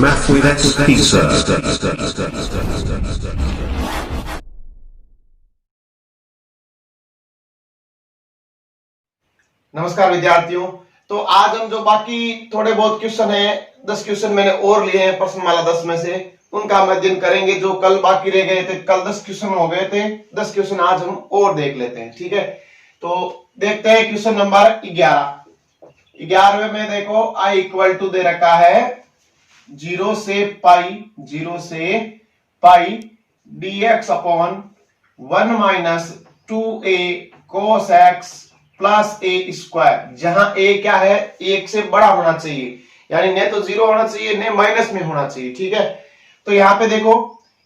Math with Pizza. नमस्कार विद्यार्थियों। तो आज हम जो बाकी थोड़े बहुत क्वेश्चन है, 10 क्वेश्चन मैंने और लिए हैं प्रश्नमाला 10 में से, उनका हम अध्ययन करेंगे। जो कल बाकी रह गए थे, कल 10 क्वेश्चन हो गए थे, 10 क्वेश्चन आज हम और देख लेते हैं। ठीक है, तो देखते हैं क्वेश्चन नंबर 11वें में देखो i इक्वल टू दे रखा है 0 से पाई dx अपॉन 1 minus 2a cos x plus ए स्क्वायर, जहां ए क्या है, एक से बड़ा होना चाहिए, यानी न तो 0 होना चाहिए न माइनस में होना चाहिए। ठीक है, तो यहाँ पे देखो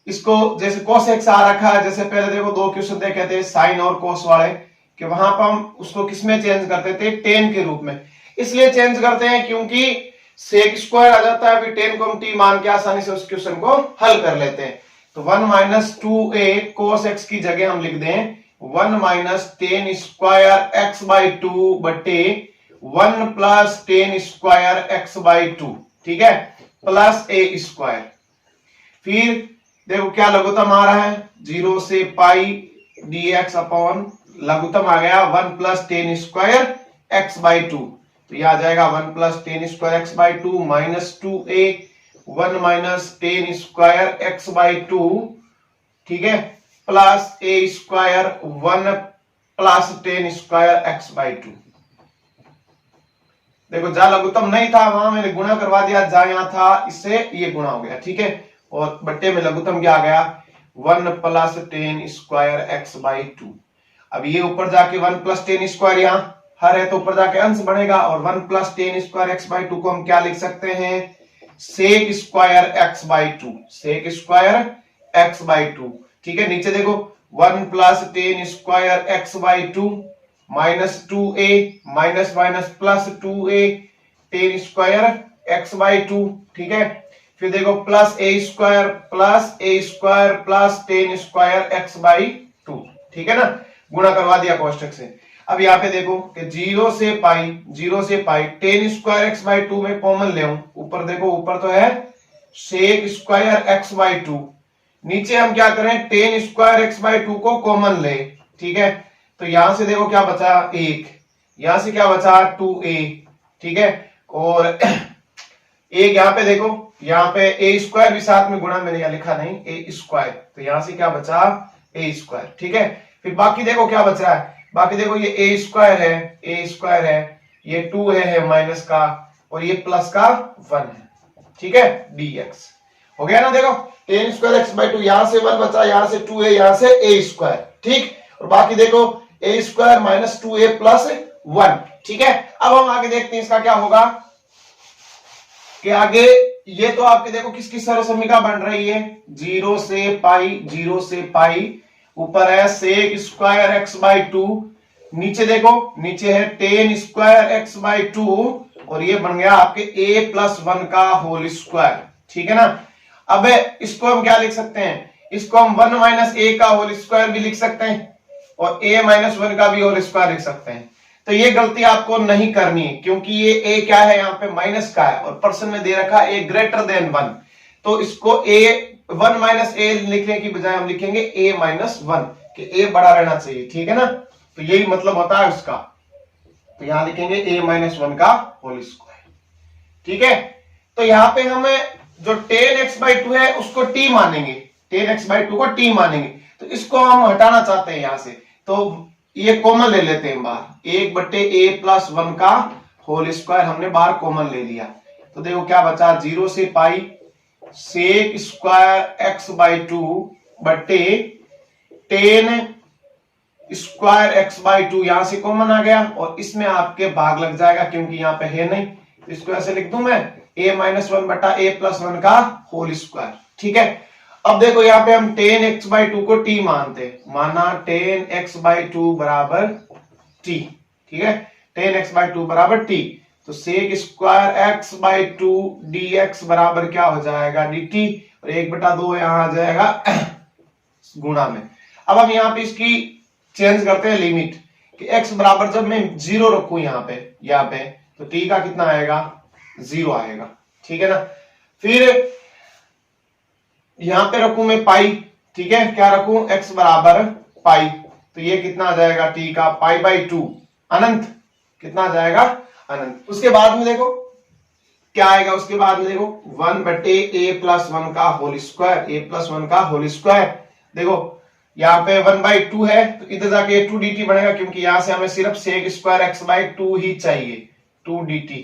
इसको जैसे cos x आ रखा है, जैसे पहले देखो 2 क्वेश्चन देखे थे साइन और cos वाले, कि वहां पर हम उसको किसमें चेंज करते थे, tan के रूप में। इसलिए चेंज करते हैं क्योंकि sec स्क्वायर आ जाता है, फिर tan को हम t मान के आसानी से उस क्वेश्चन को हल कर लेते हैं। तो 1 माइनस 2a cos x की जगह हम लिख दें 1 minus tan square x by two बटे 1 plus tan square x by two, ठीक है, प्लस ए स्क्वायर। फिर देखो क्या लघुत्तम आ रहा है, 0 से पाई dx अपॉन लघुत्तम आ गया 1 plus tan square x by to, तो यह आ जाएगा 1 plus tan square x by two minus 2a 1 minus tan square x by two, ठीक है, plus A square 1 plus tan square x by to. देखो जहां लघुत्तम नहीं था वहां मैंने गुणा करवा दिया, जहां यहां था इससे ये गुणा हो गया। ठीक है, और बट्टे में लघुत्तम क्या आ गया 1 plus tan square x by to. अब ये ऊपर जाके 1 प्लस टेन स्क्वायर यहां हर है तो ऊपर जाके अंश बनेगा, और 1 plus tan square x by two को हम क्या लिख सकते हैं, sec square x by two, sec square x by two. ठीक है, नीचे देखो 1 plus tan square x by two minus 2a minus minus plus 2a tan square x by two. ठीक है, फिर देखो plus A square plus tan square x by two. ठीक है ना, गुणा करवा दिया कोष्टक से। अब यहाँ पे देखो कि 0 से pi tan square x by two में कॉमन ले, ऊपर देखो ऊपर तो है sec square x by two, नीचे हम क्या करें tan square x by two को कॉमन ले। ठीक है, तो यहां से देखो क्या बचा 1, यहां से क्या बचा 2a। ठीक है, और एक यहां पे देखो, यहां पे ए स्क्वायर भी साथ में गुणा, मैंने यहां लिखा नहीं ए स्क्वायर, तो यहां से क्या बचा ए स्क्वायर। ठीक है, फिर बाकी देखो क्या बच रहा है, बाकी देखो ये ए स्क्वायर है, ये 2 है माइनस का, और ये प्लस का 1 है। ठीक है, dx हो गया ना। देखो ten square x by two, यहां से 1 बचा, यहां से 2 है, यहां से ए स्क्वायर। ठीक, और बाकी देखो ए स्क्वायर माइनस 2a प्लस 1। ठीक है, अब हम आगे देखते हैं इसका क्या होगा, कि आगे ये तो आपके देखो किसकी सर्वसमीका बन रही है, 0 से पाई, ऊपर है sec square x by two, नीचे देखो नीचे है tan square x by two, और ये बन गया आपके a प्लस 1 का होल स्क्वायर। ठीक है ना, अब इसको हम क्या लिख सकते हैं, इसको हम 1 माइनस ए का होल स्क्वायर भी लिख सकते हैं, और a माइनस 1 का भी होल स्क्वायर लिख सकते हैं। तो ये गलती आपको नहीं करनी है, क्योंकि ये a क्या है, यहाँ पे माइनस का है, और पर्सन में दे रखा है a ग्रेटर देन 1, तो इसको a 1 माइनस ए लिखने की बजाय हम लिखेंगे a माइनस 1, कि a बड़ा रहना चाहिए। ठीक है ना, तो यही मतलब होता है उसका, तो यहां लिखेंगे a माइनस 1 का होल स्क्वायर। ठीक है, तो यहां पे हमें जो टेन एक्स बाई टू है उसको t मानेंगे, टेन एक्स बाई टू को t मानेंगे, तो इसको हम हटाना चाहते हैं यहां से, तो ये कॉमन ले लेते हैं बाहर, 1 बटे a प्लस 1 का होल स्क्वायर हमने बाहर कॉमन ले लिया। तो देखो क्या बचा, 0 से pi sec square x by two बटे tan square x by two, यहां से कॉमन आ गया, और इसमें आपके भाग लग जाएगा क्योंकि यहां पे है नहीं, तो इसको ऐसे लिख दूं मैं a माइनस 1 बटा a प्लस 1 का होल स्क्वायर। ठीक है, अब देखो यहाँ पे हम टेन एक्स बाई टू को t मानते, माना टेन एक्स बाई टू बराबर t। ठीक है, टेन एक्स बाई टू बराबर t, तो sec square x by two dx बराबर क्या हो जाएगा dt, और 1/2 यहां आ जाएगा गुणा में। अब हम यहाँ पे इसकी चेंज करते हैं लिमिट, कि x बराबर जब मैं 0 रखूं यहाँ पे, तो t का कितना आएगा 0 आएगा। ठीक है ना, फिर यहां पे रखूं मैं पाई, ठीक है, क्या रखूं, x बराबर पाई, तो ये कितना आ जाएगा t का पाई बाई 2 अनंत, कितना आ जाएगा अनंत। उसके बाद में देखो क्या आएगा, उसके बाद में देखो 1 बटे a प्लस 1 का होल स्क्वायर, a प्लस 1 का होल स्क्वायर। देखो यहाँ पे 1/2 है तो इधर जाके 2 dt बनेगा, क्योंकि यहां से हमें सिर्फ sec स्क्वायर x/2 ही चाहिए, 2 dt।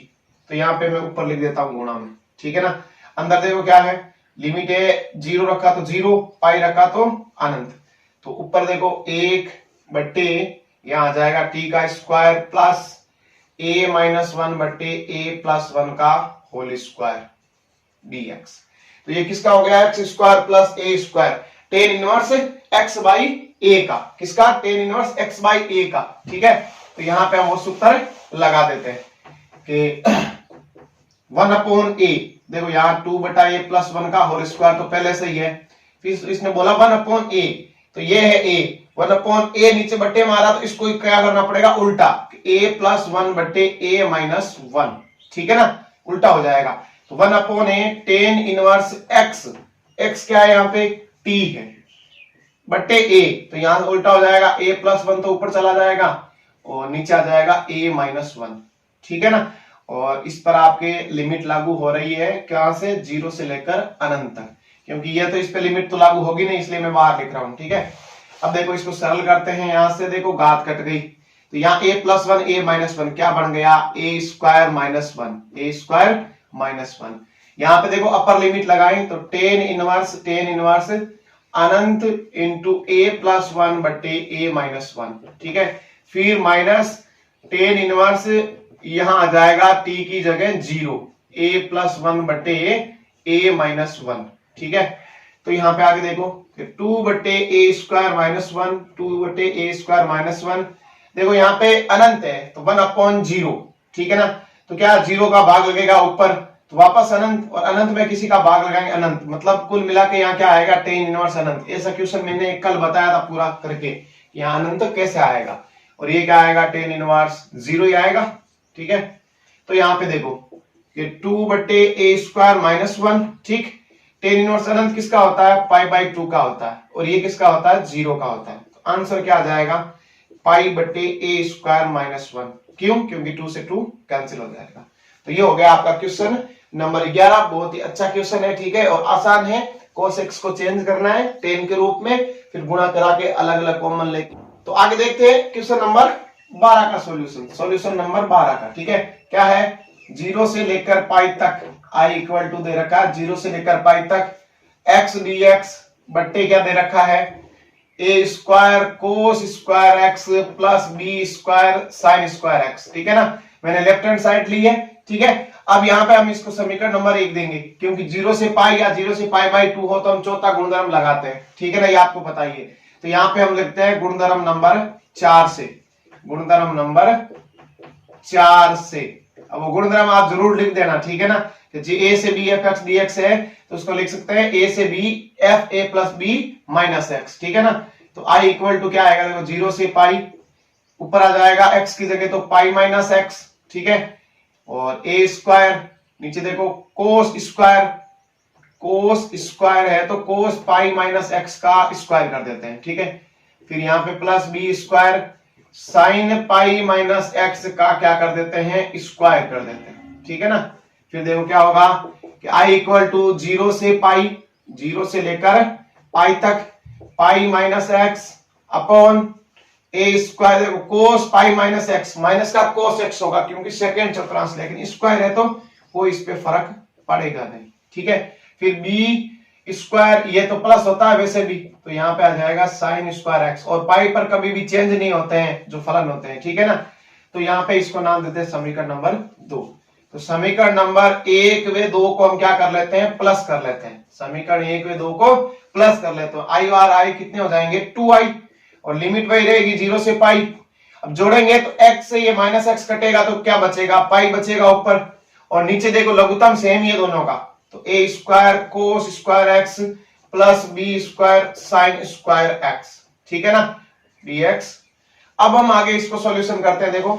तो यहाँ पे मैं ऊपर लिख देता हूं गुणा में, ठीक है ना। अंदर देखो क्या है, लिमिट है 0 रखा तो 0, पाई रखा तो अनंत। तो ऊपर देखो 1 बटे यहां आ जाएगा t का स्क्वायर प्लस a माइनस 1 बटे a प्लस 1 का होल स्क्वायर dx। तो ये किसका हो गया, x square plus A square, tan inverse x by a का, किसका, tan inverse x by a का, ठीक है। तो यहां पे हम वो सूत्र लगा देते हैं कि 1/a, देखो यहाँ 2 बटा a प्लस 1 का होल स्क्वायर तो पहले से ही है, फिर इसने बोला 1/a, तो ये है a, 1/a नीचे बट्टे मारा तो इसको क्या करना पड़ेगा, उल्टा, a प्लस 1 बट्टे a माइनस 1, ठीक है ना, उल्टा हो जाएगा। तो 1/a टेन इनवर्स x क्या है यहाँ पे, t है, बट्टे a, तो यहां से उल्टा हो जाएगा, a प्लस 1 तो ऊपर चला जाएगा और नीचे आ जाएगा a माइनस 1, ठीक है ना। और इस पर आपके लिमिट लागू हो रही है, क्या से, 0 से लेकर अनंत तक, क्योंकि ये तो इस पे लिमिट तो लागू होगी नहीं, इसलिए मैं बाहर लिख रहा हूं, ठीक है। अब देखो इसको सरल करते हैं, यहां से देखो घात कट गई, तो यहाँ a प्लस 1 a माइनस 1 क्या बन गया, a square minus 1, a square minus 1। यहाँ पे देखो अपर लिमिट लगाएं तो tan inverse Anant into a plus 1 बटे a माइनस 1, ठीक है। फिर माइनस टेन इनवर्स यहां आ जाएगा t की जगह 0, a प्लस 1 बटे a माइनस 1, ठीक है। तो यहां पे आगे देखो 2 बटे a स्क्वायर माइनस 1, 2 बटे a स्क्वायर माइनस 1, देखो यहाँ पे अनंत है तो 1/0, ठीक है ना। तो क्या 0 का भाग लगेगा ऊपर, तो वापस अनंत, और अनंत में किसी का भाग लगाएंगे अनंत, मतलब कुल मिला के यहाँ क्या आएगा, टेन इनवर्स अनंत। ऐसा क्वेश्चन मैंने कल बताया था पूरा करके, यहाँ अनंत कैसे आएगा, और ये क्या आएगा, टेन इनवर्स 0 ही आएगा, ठीक है। तो यहाँ पे देखो कि 2 बटे a स्क्वायर माइनस 1, ठीक, टेन इनवर्स अनंत किसका होता है, पाई बाई 2 का होता है, और ये किसका होता है, 0 का होता है। तो आंसर क्या आ जाएगा, पाई बटे a स्क्वायर माइनस 1, क्यों, क्योंकि 2 से 2 कैंसिल हो जाएगा। तो ये हो गया आपका क्वेश्चन नंबर 11, बहुत ही अच्छा क्वेश्चन है, ठीक है, और आसान है। cos x को चेंज करना है 10 के रूप में, फिर गुणा करा के अलग अलग कॉमन लेके। तो आगे देखते हैं क्वेश्चन नंबर 12 का सॉल्यूशन नंबर 12 का, ठीक है। क्या है, 0 से लेकर पाई तक i इक्वल टू दे रखा है 0 से लेकर पाई तक x dx बट्टे क्या दे रखा है, a square cos square x plus b square sine square x, ठीक है ना। मैंने लेफ्ट हैंड साइड ली है, ठीक है। अब यहाँ पे हम इसको समीकरण नंबर 1 देंगे, क्योंकि 0 से पाई या 0 से पाई बाई 2 हो तो हम चौथा गुणधर्म लगाते हैं, ठीक है ना, ये आपको पता ही है। तो यहाँ पे हम लिखते हैं गुणधर्म नंबर 4 से, गुणधर्म नंबर 4 से। अब वो गुणधर्म आप जरूर लिख देना, ठीक है ना, कि a से b f x dx है तो उसको लिख सकते हैं a से b f a plus b minus x, ठीक है ना। तो i इक्वल टू क्या आएगा, देखो 0 से पाई, ऊपर आ जाएगा x की जगह तो पाई माइनस x, ठीक है, और a स्क्वायर, नीचे देखो कोस स्क्वायर है तो कोस पाई माइनस x का स्क्वायर कर देते हैं, ठीक है। फिर यहाँ पे plus b square sine pi minus x का क्या कर देते हैं, स्क्वायर कर देते हैं, ठीक है ना। फिर देखो क्या होगा कि i इक्वल टू 0 से पाई, 0 से लेकर पाई तक pi minus x upon a square, देखो कोस पाई माइनस x, माइनस का कोस x होगा क्योंकि सेकेंड चतुर्थांश, लेकिन स्क्वायर है तो कोई इस पे फर्क पड़ेगा नहीं, ठीक है। फिर b स्क्वायर, ये तो प्लस होता है वैसे भी, तो यहाँ पे आ जाएगा साइन स्क्वायर x, और पाई पर कभी भी चेंज नहीं होते हैं जो फलन होते हैं, ठीक है ना। तो यहाँ पे इसको नाम देते हैं समीकरण नंबर 2। तो समीकरण नंबर 1 व 2 को हम क्या कर लेते हैं, प्लस कर लेते हैं, समीकरण 1 व 2 को प्लस कर लेते हैं। आई और आई कितने हो जाएंगे, 2i, और लिमिट वही रहेगी 0 से पाई। अब जोड़ेंगे तो x से ये माइनस x कटेगा तो क्या बचेगा, पाई बचेगा ऊपर, और नीचे देखो लघुत्तम सेम ही है दोनों का, तो a square cos square x plus b square sine square x, ठीक है ना, dx। अब हम आगे इसको सॉल्यूशन करते हैं। देखो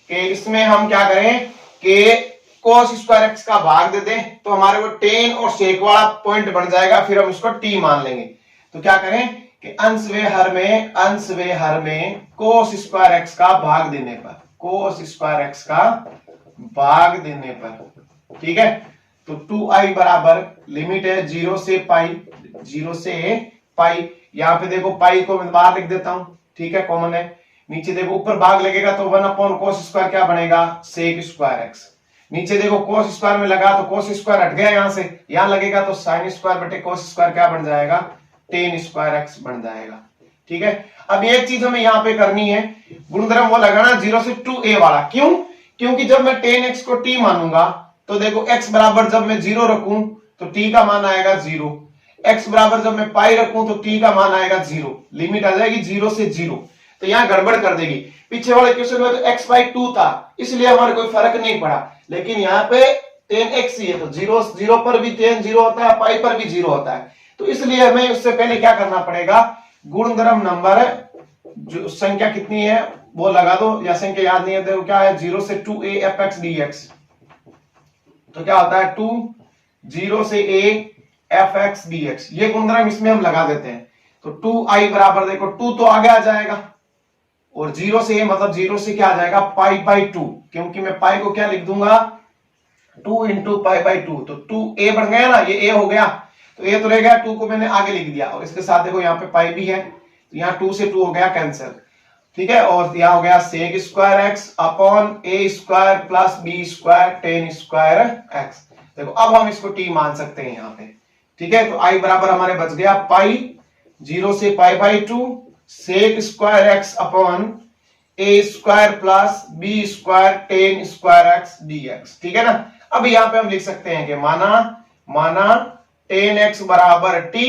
कि इसमें हम क्या करें कि cos स्क्वायर एक्स का भाग दे दें तो हमारे को tan और sec वाला पॉइंट बन जाएगा, फिर हम इसको t मान लेंगे। तो क्या करें कि अंश व हर में cos स्क्वायर एक्स का भाग देने पर, cos स्क्वायर एक्स का भाग देने पर, ठीक है, तो 2i बराबर लिमिट है 0 से पाई, यहां पे देखो पाई को मैं बाहर लिख देता हूं, ठीक है, कॉमन है। नीचे देखो ऊपर भाग लगेगा तो 1/cos स्क्वायर क्या बनेगा, sec स्क्वायर एक्स। नीचे देखो cos स्क्वायर में लगा तो cos स्क्वायर हट गया, यहां से यहां लगेगा तो sin स्क्वायर बटे cos स्क्वायर क्या बन जाएगा, tan स्क्वायर एक्स बन जाएगा, ठीक है। अब एक चीज हमें यहाँ पे करनी है, गुणधर्म वो लगाना 0 से 2a वाला। क्यों? क्योंकि जब मैं tan x को t मानूंगा तो देखो x बराबर जब मैं 0 रखूं तो t का मान आएगा 0, x बराबर जब मैं पाई रखूं तो t का मान आएगा 0, लिमिट आ जाएगी 0 से 0। तो यहाँ गड़बड़ कर देगी। पीछे वाले क्वेश्चन में तो x/2 था इसलिए हमारे कोई फर्क नहीं पड़ा, लेकिन यहाँ पे tan x ही है तो 0 पर भी tan 0 होता है, पाई पर भी 0 होता है, तो इसलिए हमें उससे पहले क्या करना पड़ेगा, गुणधर्म नंबर जो संख्या कितनी है वो लगा दो, या संख्या याद नहीं है तो क्या है 0 से 2a fx dx, तो क्या होता है 0 से a fx dx, ये गुणधर्म इसमें हम लगा देते हैं। तो 2i बराबर देखो 2 तो आगे आ जाएगा और 0 से a मतलब 0 से क्या आ जाएगा पाई/2, क्योंकि मैं पाई को क्या लिख दूंगा 2 इंटू पाई/2, तो 2a बन गया ना, ये a हो गया, तो a तो रह गया, 2 को मैंने आगे लिख दिया और इसके साथ देखो यहाँ पे पाई भी है, तो यहाँ 2 से 2 हो गया कैंसिल, ठीक है, और यहाँ हो गया sec square x upon a square plus b square tan square x. देखो अब हम इसको t मान सकते हैं यहाँ पे, ठीक है। तो i बराबर हमारे बच गया पाई 0 से पाई/2 sec square x upon a square plus b square tan square x dx, ठीक है ना। अब यहाँ पे हम लिख सकते हैं कि माना tan x बराबर t,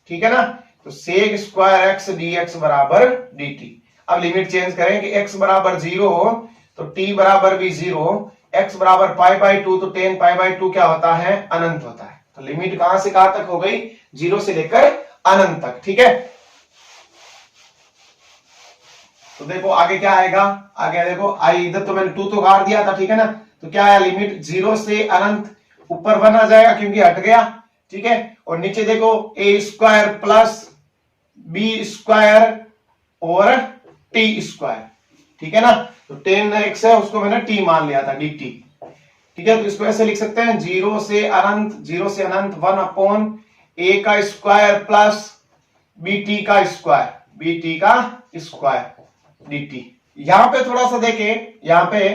ठीक है ना, तो sec स्क्वायर एक्स dx बराबर dt। अब लिमिट चेंज करें कि x बराबर 0 हो तो t बराबर भी 0, x बराबर पाई/2 तो tan पाई/2 क्या होता है, अनंत होता है। तो लिमिट कहां से कहां तक हो गई, 0 से लेकर अनंत तक, ठीक है। तो देखो आगे क्या आएगा, आगे देखो आई इधर तो मैंने 2 तो काट दिया था, ठीक है ना, तो क्या है लिमिट 0 से अनंत, ऊपर 1 आ जाएगा क्योंकि हट गया, ठीक है, और नीचे देखो a square plus b square और t स्क्वायर, ठीक है ना। तो tan x है उसको मैंने t मान लिया था dt, ठीक है, तो इसको ऐसे लिख सकते हैं 0 से अनंत 1/a का स्क्वायर प्लस bt का स्क्वायर dt। यहां पे थोड़ा सा देखें, यहाँ पे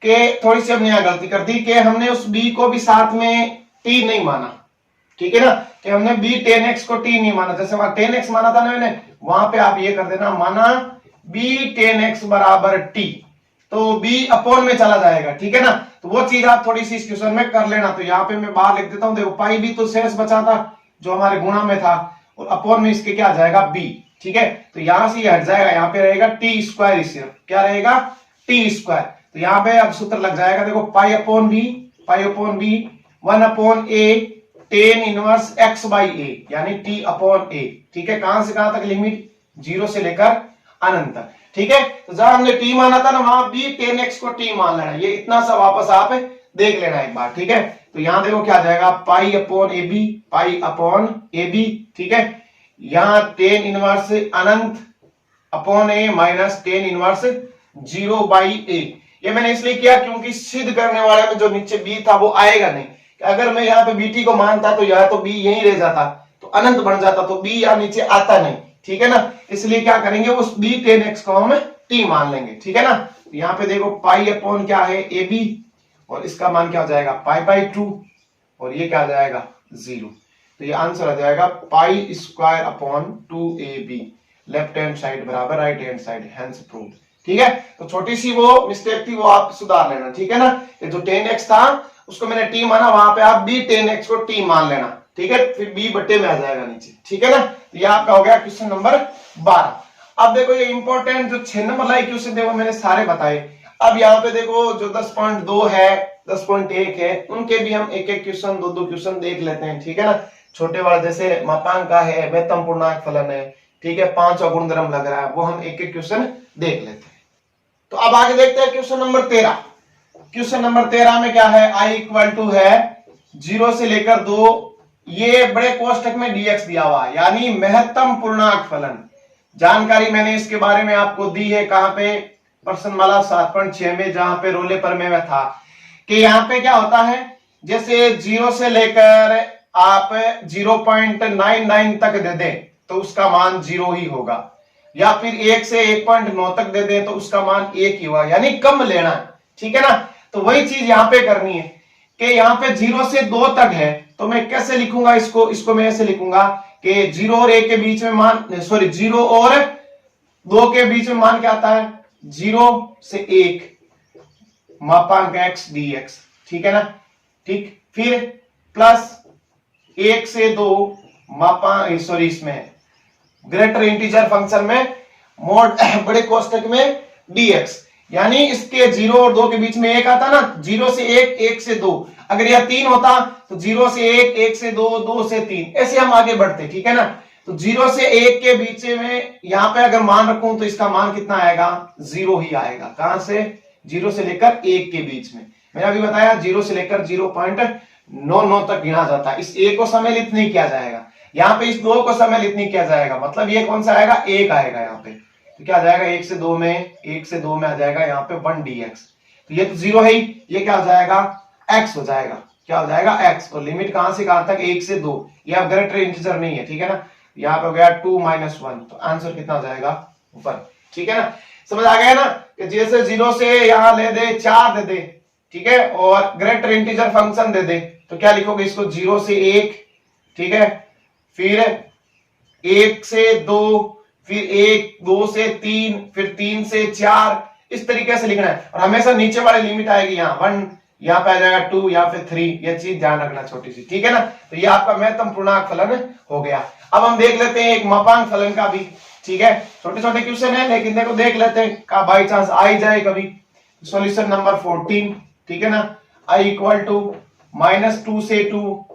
के थोड़ी सी हमने यहाँ गलती कर दी कि हमने उस b को भी साथ में t नहीं माना, ठीक है ना, कि हमने b tan x को t नहीं माना, जैसे वहां tan x माना था ना मैंने, वहां पे आप ये कर देना माना b tan x बराबर t, तो b अपॉन में चला जाएगा, ठीक है ना, तो वो चीज आप थोड़ी सी इस क्वेश्चन में कर लेना। तो यहाँ पे मैं बाहर लिख देता हूं, देखो पाई भी तो शेष बचा था जो हमारे गुणा में था, और अपॉन में इसके क्या आ जाएगा b, ठीक है, तो यहां से ये हट जाएगा, यहाँ पे रहेगा t स्क्वायर, सिर्फ क्या रहेगा t स्क्वायर, तो यहाँ पे अब सूत्र लग जाएगा, देखो pi upon b 1/a tan inverse x/a यानी t अपॉन a, ठीक है, कहां से कहां तक लिमिट 0 से लेकर अनंत तक, ठीक है। तो जहां हमने t माना था ना वहां b tan x को t मान लेना, ये इतना सा वापस आप देख लेना एक बार, ठीक है। तो यहां देखो क्या आ जाएगा पाई अपॉन ab, ठीक है, यहां tan inverse Anant upon a minus tan inverse 0/a। ये मैंने इसलिए किया क्योंकि सिद्ध करने वाले में जो नीचे b था वो आएगा नहीं, अगर मैं यहाँ पे bt को मानता तो यह तो b यहीं रह जाता तो अनंत बन जाता, तो b यहाँ नीचे आता नहीं, ठीक है ना, इसलिए क्या करेंगे उस b tan x को हम t मान लेंगे, ठीक है ना। तो यहाँ पे देखो पाई अपॉन क्या है ab, और इसका मान क्या हो जाएगा पाई/2, और ये क्या आ जाएगा 0, तो ये आंसर आ जाएगा pi square upon 2ab, left hand side बराबर right hand side, hence proved, ठीक है। तो छोटी सी वो मिस्टेक थी वो आप सुधार लेना, ठीक है ना, ये जो tan x था उसको मैंने t माना, वहां पे आप b tan x को t मान लेना, ठीक है, फिर b बट्टे में आ जाएगा नीचे, ठीक है ना। तो ये आपका हो गया क्वेश्चन नंबर 12। अब देखो ये इंपॉर्टेंट जो 6 नंबर लाइक क्वेश्चन थे वो मैंने सारे बताए। अब यहाँ पे देखो जो 10.2 है 10.1 है उनके भी हम एक एक क्वेश्चन दो क्वेश्चन देख लेते हैं, ठीक है ना। छोटे वाला जैसे मापांक का है, वेतन पूर्णांक फलन है, ठीक है, 5वां गुणधर्म लग रहा है, वो हम एक एक क्वेश्चन देख लेते हैं। तो अब आगे देखते हैं क्वेश्चन नंबर 13। क्वेश्चन नंबर 13 में क्या है, i इक्वल टू है 0 से लेकर 2, ये बड़े कोष्टक में dx दिया हुआ है, यानी महत्तम पूर्णांक फलन। जानकारी मैंने इसके बारे में आपको दी है, कहां पे, प्रश्नमाला 7.6 में, जहां पे रोले पर में था कि यहाँ पे क्या होता है, जैसे 0 से लेकर आप 0.99 तक दे दें तो उसका मान 0 ही होगा, या फिर 1 से 1.9 तक दे दें तो उसका मान 1 ही होगा, यानी कम लेना है, ठीक है ना। तो वही चीज यहाँ पे करनी है कि यहाँ पे 0 से 2 तक है, तो मैं कैसे लिखूंगा इसको मैं ऐसे लिखूंगा कि 0 और 1 के बीच में मान, सॉरी 0 और 2 के बीच में मान क्या आता है, 0 से 1 मापांक x dx, ठीक है ना, ठीक। फिर प्लस 1 से 2 मापांक, सॉरी इसमें ग्रेटर इंटीजर फंक्शन में मोड बड़े कोष्टक में dx, यानी इसके 0 और 2 के बीच में 1 आता ना, 0 से 1, 1 से 2, अगर यह 3 होता तो 0 से 1, 1 से 2, 2 से 3, ऐसे हम आगे बढ़ते, ठीक है ना। तो 0 से 1 के बीच में यहां पे अगर मान रखूं तो इसका मान कितना आएगा, 0 ही आएगा। कहां से, 0 से लेकर 1 के बीच में, मैंने अभी बताया 0 से लेकर 0.99 तक गिना जाता है। इस 1 को सम्मिलित नहीं किया जाएगा, यहाँ पे इस 2 को सम्मिलित नहीं किया जाएगा, मतलब ये कौन सा आएगा, 1 आएगा यहाँ पे, तो क्या आ जाएगा, 1 से 2 में, 1 से 2 में आ जाएगा यहाँ पे 1 dx, तो ये तो 0 है ही, ये क्या हो जाएगा, x हो जाएगा, क्या हो जाएगा, x। और लिमिट कहां से कहां तक, 1 से 2, ये अब ग्रेटर इंटीजर नहीं है, ठीक है ना, यहाँ पे हो गया 2 - 1, तो आंसर कितना हो जाएगा, ऊपर, ठीक है ना। समझ आ गया ना, कि जैसे 0 से यहां ले दे 4 दे दे, ठीक है, और ग्रेटर इंटीजर फंक्शन दे दे, तो क्या लिखोगे इसको, 0 से 1, ठीक है, फिर 1 से 2, फिर 1, 2 से 3, फिर 3 से 4, इस तरीके से लिखना है। और हमेशा नीचे वाली लिमिट आएगी यहाँ 1, यहाँ पे आ जाएगा 2 या फिर 3, ये चीज ध्यान रखना छोटी सी, ठीक है ना। तो ये आपका महत्तम पूर्णांक फलन हो गया। अब हम देख लेते हैं एक मापांक फलन का भी, ठीक है, छोटे छोटे क्वेश्चन है लेकिन देखो देख लेते हैं, का बाई चांस आ ही जाए कभी। सॉल्यूशन नंबर 14, ठीक है ना, i इक्वल टू -2 से 2,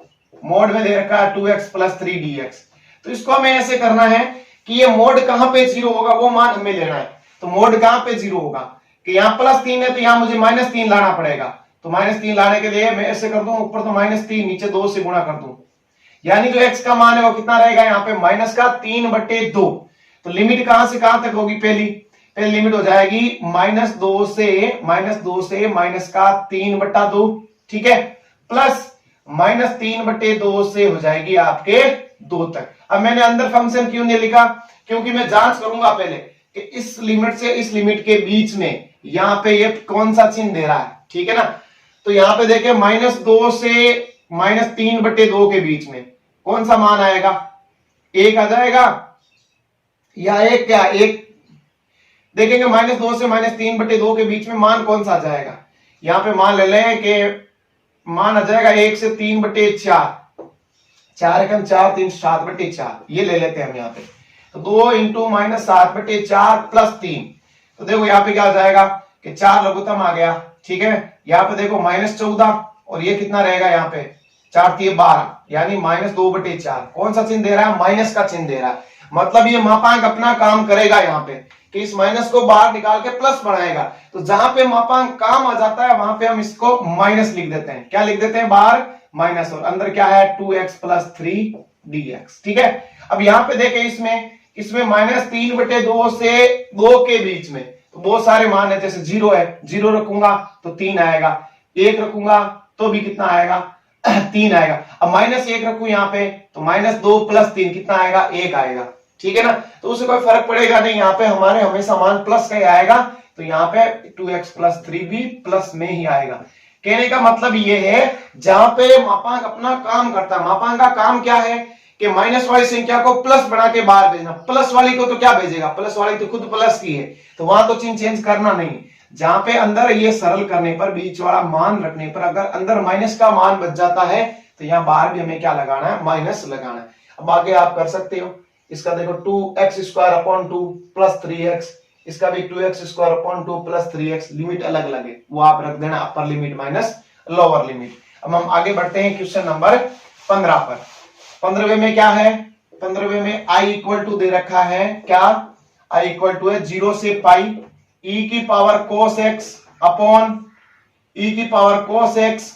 मोड में दे रखा है 2x + 3 dx। तो इसको हमें ऐसे करना है कि ये मोड कहां पे 0 होगा वो मान हमें लेना है। तो मोड कहां पे 0 होगा, कि यहाँ +3 है तो यहाँ मुझे -3 लाना पड़ेगा, तो -3 लाने के लिए मैं ऐसे कर दूं, ऊपर तो -3, नीचे 2 से गुणा कर दूं, यानी जो x का मान है वो कितना रहेगा, यहाँ पे -3/2। तो लिमिट कहां से कहां तक होगी, पहली लिमिट हो जाएगी -2 से -3/2, ठीक है, प्लस -3/2 से हो जाएगी आपके 2 तक। अब मैंने अंदर फंक्शन क्यों नहीं लिखा, क्योंकि मैं जांच करूंगा पहले कि इस लिमिट से इस लिमिट के बीच में यहाँ पे ये कौन सा चिन्ह दे रहा है, ठीक है ना। तो यहाँ पे देखें -2 से -3/2 के बीच में कौन सा मान आएगा, 1 आ जाएगा या 1, क्या 1, देखेंगे -2 से -3/2 के बीच में मान कौन सा आ जाएगा। यहाँ पे मान ले लें कि मान आ जाएगा 1 से 3/4, 4 एकम 4, 3 7/4, ये ले लेते हैं हम यहाँ पे। तो 2 × -7/4 + 3, तो देखो यहाँ पे क्या हो जाएगा कि 4 लघुत्तम आ गया, ठीक है। यहाँ पे देखो -14, और ये कितना रहेगा, यहाँ पे 4 × 12, यानी -2/4। कौन सा चिन्ह दे रहा है, माइनस का चिन्ह दे रहा है, मतलब ये मापांक अपना काम करेगा यहाँ पे कि इस माइनस को बाहर निकाल के प्लस बनाएगा। तो जहां पे मापांक काम आ जाता है वहां पे हम इसको माइनस लिख देते हैं, क्या लिख देते हैं, बाहर माइनस, और अंदर क्या है 2x + 3 dx, ठीक है। अब यहाँ पे देखें इसमें -3/2 से 2 के बीच में तो बहुत सारे मान है, जैसे 0 है, 0 रखूंगा तो 3 आएगा, 1 रखूंगा तो भी कितना आएगा 3 आएगा। अब -1 रखू यहाँ पे तो -2 + 3 कितना आएगा, 1 आएगा, ठीक है ना। तो उससे कोई फर्क पड़ेगा नहीं, यहाँ पे हमारे हमेशा मान प्लस का ही आएगा, तो यहाँ पे 2x + 3 भी प्लस में ही आएगा। कहने का मतलब ये है जहां पे मापांक अपना काम करता है, मापांक का काम क्या है कि माइनस वाली संख्या को प्लस बना के बाहर भेजना, प्लस वाली को तो क्या भेजेगा, प्लस वाली तो खुद प्लस की है, तो वहां तो चिन्ह चेंज करना नहीं। जहां पे अंदर ये सरल करने पर, बीच वाला मान रखने पर अगर अंदर माइनस का मान बच जाता है तो यहाँ बाहर भी हमें क्या लगाना है, माइनस लगाना है। अब आगे आप कर सकते हो, इसका देखो 2x² + 3x, इसका भी 2x² + 3x, लिमिट अलग अलग है, वो आप रख देना, upper limit minus lower limit. अब हम आगे बढ़ते हैं क्वेश्चन नंबर 15 पर। 15वें में क्या है, 15वें में i इक्वल दे रखा है, क्या, i इक्वल है 0 से π e की पावर cos x अपॉन ई की पावर cos x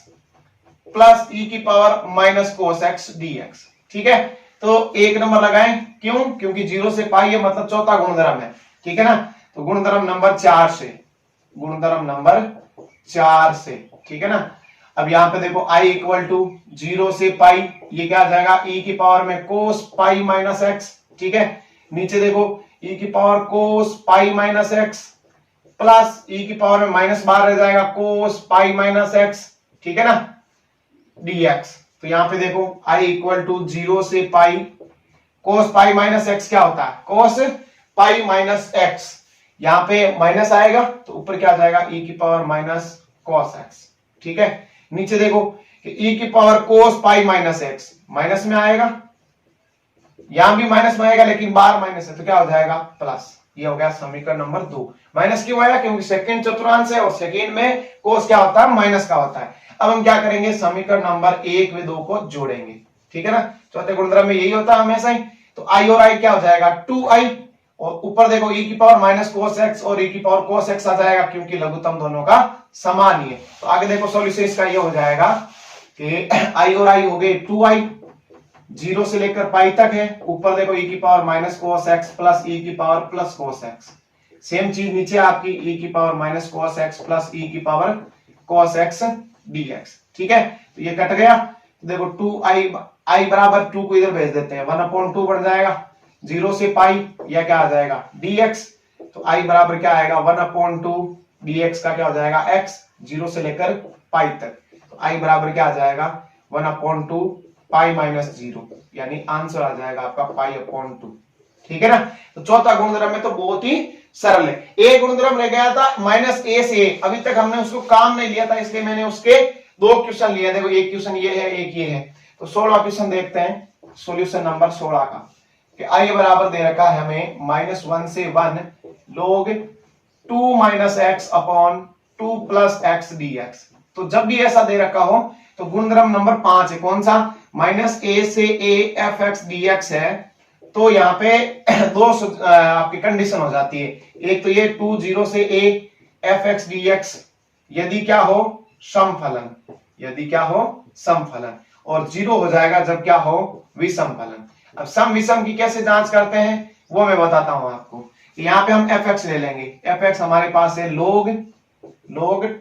प्लस ई की power minus cos x dx। ठीक है, तो एक नंबर लगाएं, क्यों? क्योंकि 0 से पाई है, मतलब चौथा गुणधर्म है। ठीक है ना, तो गुणधर्म नंबर 4 से, गुणधर्म नंबर 4 से। ठीक है ना, अब यहां पे देखो i इक्वल टू 0 से पाई, ये क्या आ जाएगा e की पावर में cos पाई माइनस एक्स। ठीक है, नीचे देखो e की power cos pi minus x plus e की पावर में माइनस बाहर रह जाएगा cos पाई माइनस एक्स। ठीक है ना, dx। तो यहां पे देखो i इक्वल टू 0 से पाई, cos पाई माइनस एक्स क्या होता है? cos pi minus x. यहां पे माइनस आएगा तो ऊपर क्या आ जाएगा e की पावर माइनस cos x। ठीक है, नीचे देखो कि e की power cos pi minus x minus में आएगा, यहां भी माइनस में आएगा लेकिन बाहर माइनस है तो क्या हो जाएगा? प्लस। ये हो गया समीकरण नंबर 2। माइनस क्यों आया? क्योंकि सेकंड चतुर्थांश है और सेकंड में cos क्या होता है? माइनस का होता है। अब हम क्या करेंगे? समीकरण नंबर 1 व 2 को जोड़ेंगे। ठीक है ना, चौथे गुणधर्म में यही होता है हमेशा ही। तो i और i क्या हो जाएगा? 2i, और ऊपर देखो e की पावर माइनस cos x और e की पावर cos x आ जाएगा, क्योंकि लघुत्तम दोनों का समान ही है। तो आगे देखो सॉल्यूशन इसका ये हो जाएगा कि i और i हो गए 2i, 0 से लेकर पाई तक है। ऊपर देखो e की power minus cos x plus e की power plus cos x। Same चीज नीचे आपकी e की power minus cos x plus e की पावर cos x dx। ठीक है, तो ये कट गया। तो देखो 2i बराबर 2 को इधर भेज देते हैं, 1/2 बन जाएगा। 0 से पाई यह क्या आ जाएगा? dx। तो i बराबर क्या आएगा? 1/2 dx का क्या हो जाएगा? x, 0 से लेकर पाई तक। तो i बराबर क्या आ जाएगा? 1/2 पाई माइनस 0, यानी आंसर आ जाएगा आपका पाई/2। ठीक है ना, तो चौथा गुणधर्म में तो बहुत ही सरल है। एक गुणधर्म रह गया था माइनस a से a, अभी तक हमने उसको काम नहीं लिया था, इसलिए मैंने उसके 2 क्वेश्चन लिए। देखो एक क्वेश्चन ये है, एक ये है। तो 16 क्वेश्चन देखते हैं, सॉल्यूशन नंबर 16 का। कि i बराबर दे रखा है हमें -1 से 1 log 2 minus x upon 2 plus x dx। तो जब भी ऐसा दे रखा हो तो गुणधर्म नंबर 5 है, कौन सा? -a से a fx dx है। तो यहाँ पे दो आपकी कंडीशन हो जाती है। एक तो ये 2 0 से a fx dx यदि क्या हो? समफलन, यदि क्या हो? समफलन। और 0 हो जाएगा जब क्या हो? विषम फलन। अब सम विषम की कैसे जांच करते हैं वो मैं बताता हूं आपको। यहाँ पे हम fx ले लेंगे, fx हमारे पास है log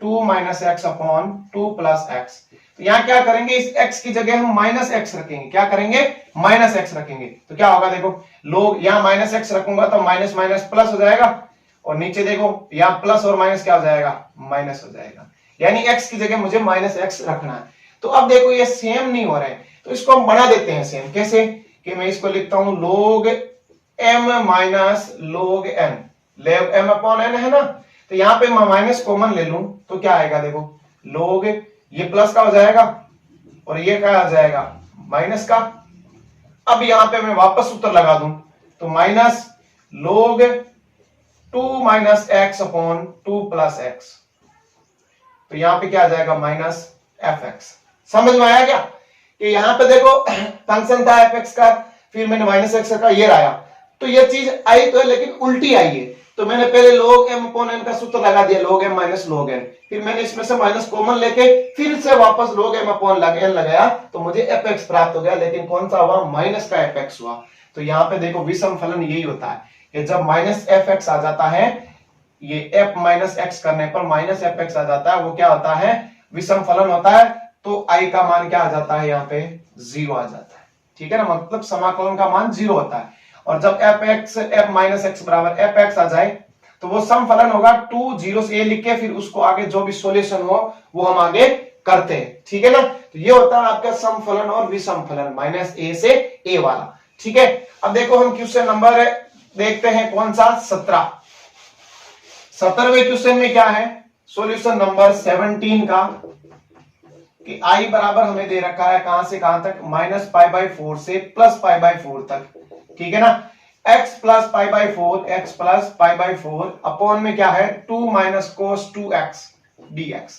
2 minus x upon 2 plus x. तो यहाँ क्या करेंगे? इस x की जगह हम माइनस एक्स रखेंगे। क्या करेंगे? माइनस एक्स रखेंगे। तो क्या होगा? देखो लोग यहाँ माइनस एक्स रखूंगा तो माइनस माइनस प्लस हो जाएगा, और नीचे देखो यहाँ प्लस और माइनस क्या हो जाएगा? माइनस हो जाएगा। यानी x की जगह मुझे माइनस एक्स रखना है। तो अब देखो ये सेम नहीं हो रहे, तो इसको हम बना देते हैं सेम। कैसे? कि मैं इसको लिखता हूं log m minus log n, log m upon n है ना। तो यहाँ पे मैं माइनस कॉमन ले लूं तो क्या आएगा? देखो log, ये प्लस का हो जाएगा और ये क्या आ जाएगा? माइनस का। अब यहाँ पे मैं वापस उत्तर लगा दूं तो minus log 2 minus x upon 2 plus x. तो यहाँ पे क्या आ जाएगा? Minus fx। समझ में आया क्या? कि यहाँ पे देखो फंक्शन था fx का, फिर मैंने माइनस एक्स का ये लाया, तो ये चीज आई तो है लेकिन उल्टी आई है। तो मैंने पहले log m अपॉन n का सूत्र लगा दिया, log m minus log n। फिर मैंने इसमें से माइनस कॉमन लेके फिर से वापस log m अपॉन n लगाया तो मुझे fx प्राप्त हो गया, लेकिन कौन सा हुआ? माइनस का fx हुआ। तो यहाँ पे देखो विषम फलन यही होता है कि जब माइनस fx आ जाता है, ये f माइनस एक्स करने पर माइनस fx आ जाता है, वो क्या होता है? विषम फलन होता है। तो i का मान क्या आ जाता है? यहाँ पे 0 आ जाता है। ठीक है ना, मतलब समाकलन का मान 0 होता है। और जब f माइनस एक्स बराबर fx आ जाए तो वो सम फलन होगा। 2 0 से a लिख के फिर उसको आगे जो भी सॉल्यूशन हो वो हम आगे करते हैं। ठीक है ना, तो ये होता है आपका सम फलन और विषम फलन, माइनस a से a वाला। ठीक है, अब देखो हम क्वेश्चन नंबर देखते हैं, कौन सा? 17वें क्वेश्चन में क्या है? सॉल्यूशन नंबर 17 का कि i बराबर हमें दे रखा है कहां से कहां तक? -π/4 से +π/4 तक। ठीक है ना, x plus π/4, x plus π/4 upon में क्या है? 2 माइनस cos 2x dx।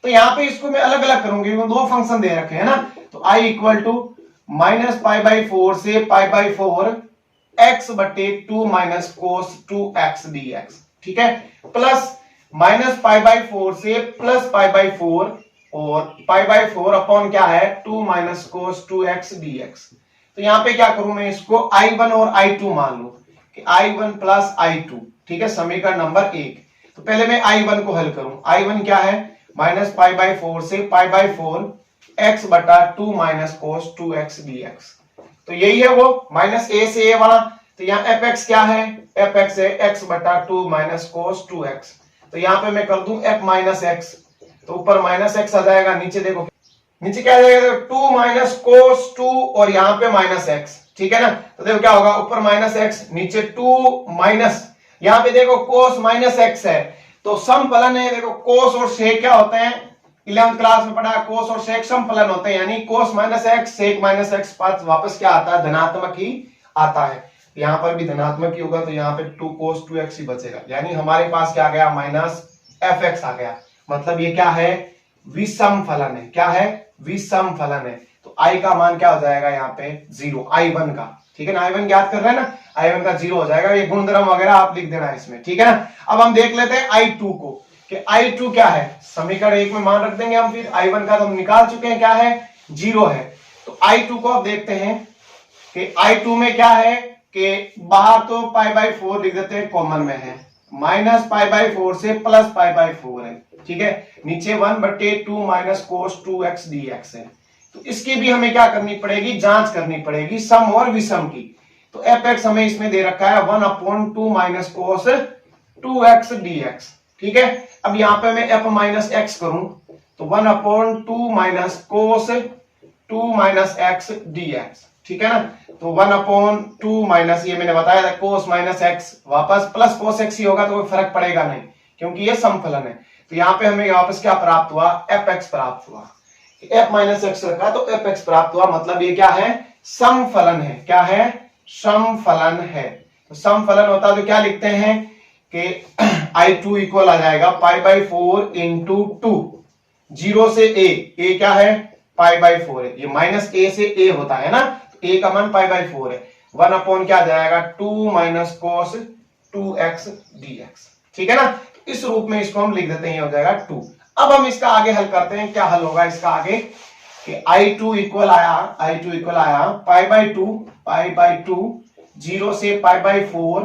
तो यहां पे इसको मैं अलग अलग करूंगी, दो फंक्शन दे रखे हैं ना। तो i इक्वल टू -π/4 से π/4 x बटे 2 माइनस cos 2x dx। ठीक है, प्लस माइनस पाई बाई 4 से प्लस पाई बाई 4 और पाई बाई 4 अपॉन क्या है 2 माइनस कोस 2x dx। तो यहां पे क्या करूं मैं इसको I1 और I2 मान लूं कि I1 प्लस I2, ठीक है, समीकरण नंबर 1। तो पहले मैं I1 को हल करूं। I1 क्या है माइनस पाई बाई 4 से पाई बाई 4 x बटा 2 माइनस कोस 2x dx। तो यही है वो माइनस a से a वाला। तो यहाँ fx क्या है, fx है x बटा 2 माइनस कोस 2x। तो यहाँ पे मैं कर दूं f माइनस एक्स, तो ऊपर माइनस एक्स आ जाएगा, नीचे देखो नीचे क्या आ जाएगा 2 माइनस कोस 2 और यहाँ पे माइनस एक्स, ठीक है ना। तो देखो क्या होगा, ऊपर माइनस एक्स नीचे 2 माइनस, यहाँ पे देखो कोस माइनस एक्स है तो समफलन है। देखो कोस और सेक क्या होते हैं, 11th क्लास में पढ़ा, कोस और सेक समफलन होते हैं, यानी cos minus x sec minus x पास वापस क्या आता है, धनात्मक ही आता है। यहाँ पर भी धनात्मक ही होगा तो यहाँ पे 2 कोस 2x ही बचेगा, यानी हमारे पास क्या आ गया माइनस fx आ गया। मतलब ये क्या है, विषम फलन है। क्या है, विषम फलन है। तो i का मान क्या हो जाएगा यहाँ पे 0, I1 का, ठीक है ना। I1 ज्ञात कर रहे हैं ना, I1 का 0 हो जाएगा। ये गुणधर्म वगैरह आप लिख देना इसमें, ठीक है ना। अब हम देख लेते हैं I2 को कि I2 क्या है, समीकरण 1 में मान रख देंगे हम। फिर I1 का तो हम निकाल चुके हैं, क्या है 0 है। तो I2 को अब देखते हैं कि I2 में क्या है कि बाहर तो पाई बाई 4 लिख देते हैं, कॉमन में है माइनस पाई बाई 4 से प्लस पाई बाई 4 है, ठीक है। नीचे 1/2 माइनस कोस 2x dx है। तो इसकी भी हमें क्या करनी पड़ेगी, जांच करनी पड़ेगी सम और विषम की। तो fx हमें इसमें दे रखा है 1/2 माइनस कोस 2x dx, ठीक है। अब यहाँ पे मैं f माइनस x करूं तो 1/2 minus cos 2 minus x dx, ठीक है ना। तो 1/2 माइनस, ये मैंने बताया था कोस माइनस एक्स, वापस प्लस कोस एक्स ही होगा तो कोई फर्क पड़ेगा नहीं क्योंकि ये समफलन है। तो यहाँ पे हमें वापस क्या प्राप्त हुआ, fx प्राप्त हुआ। f माइनस एक्स रखा तो fx प्राप्त हुआ, मतलब ये क्या है, समफलन है। क्या है, समफलन है। तो समफलन होता तो क्या लिखते हैं कि I2 इक्वल आ जाएगा पाई बाई 4 इंटू 2, 0 से a क्या है पाई बाई 4 है, ये माइनस a से a होता है ना, तो a का मान पाई बाई 4 है। 1 क्या आ जाएगा 2 माइनस कोस 2x dx, ठीक है ना। तो इस रूप में इसको हम लिख देते हैं, ये हो जाएगा 2। अब हम इसका आगे हल करते हैं, क्या हल होगा इसका आगे कि I2 इक्वल आया पाई बाई 2 0 से पाई बाई 4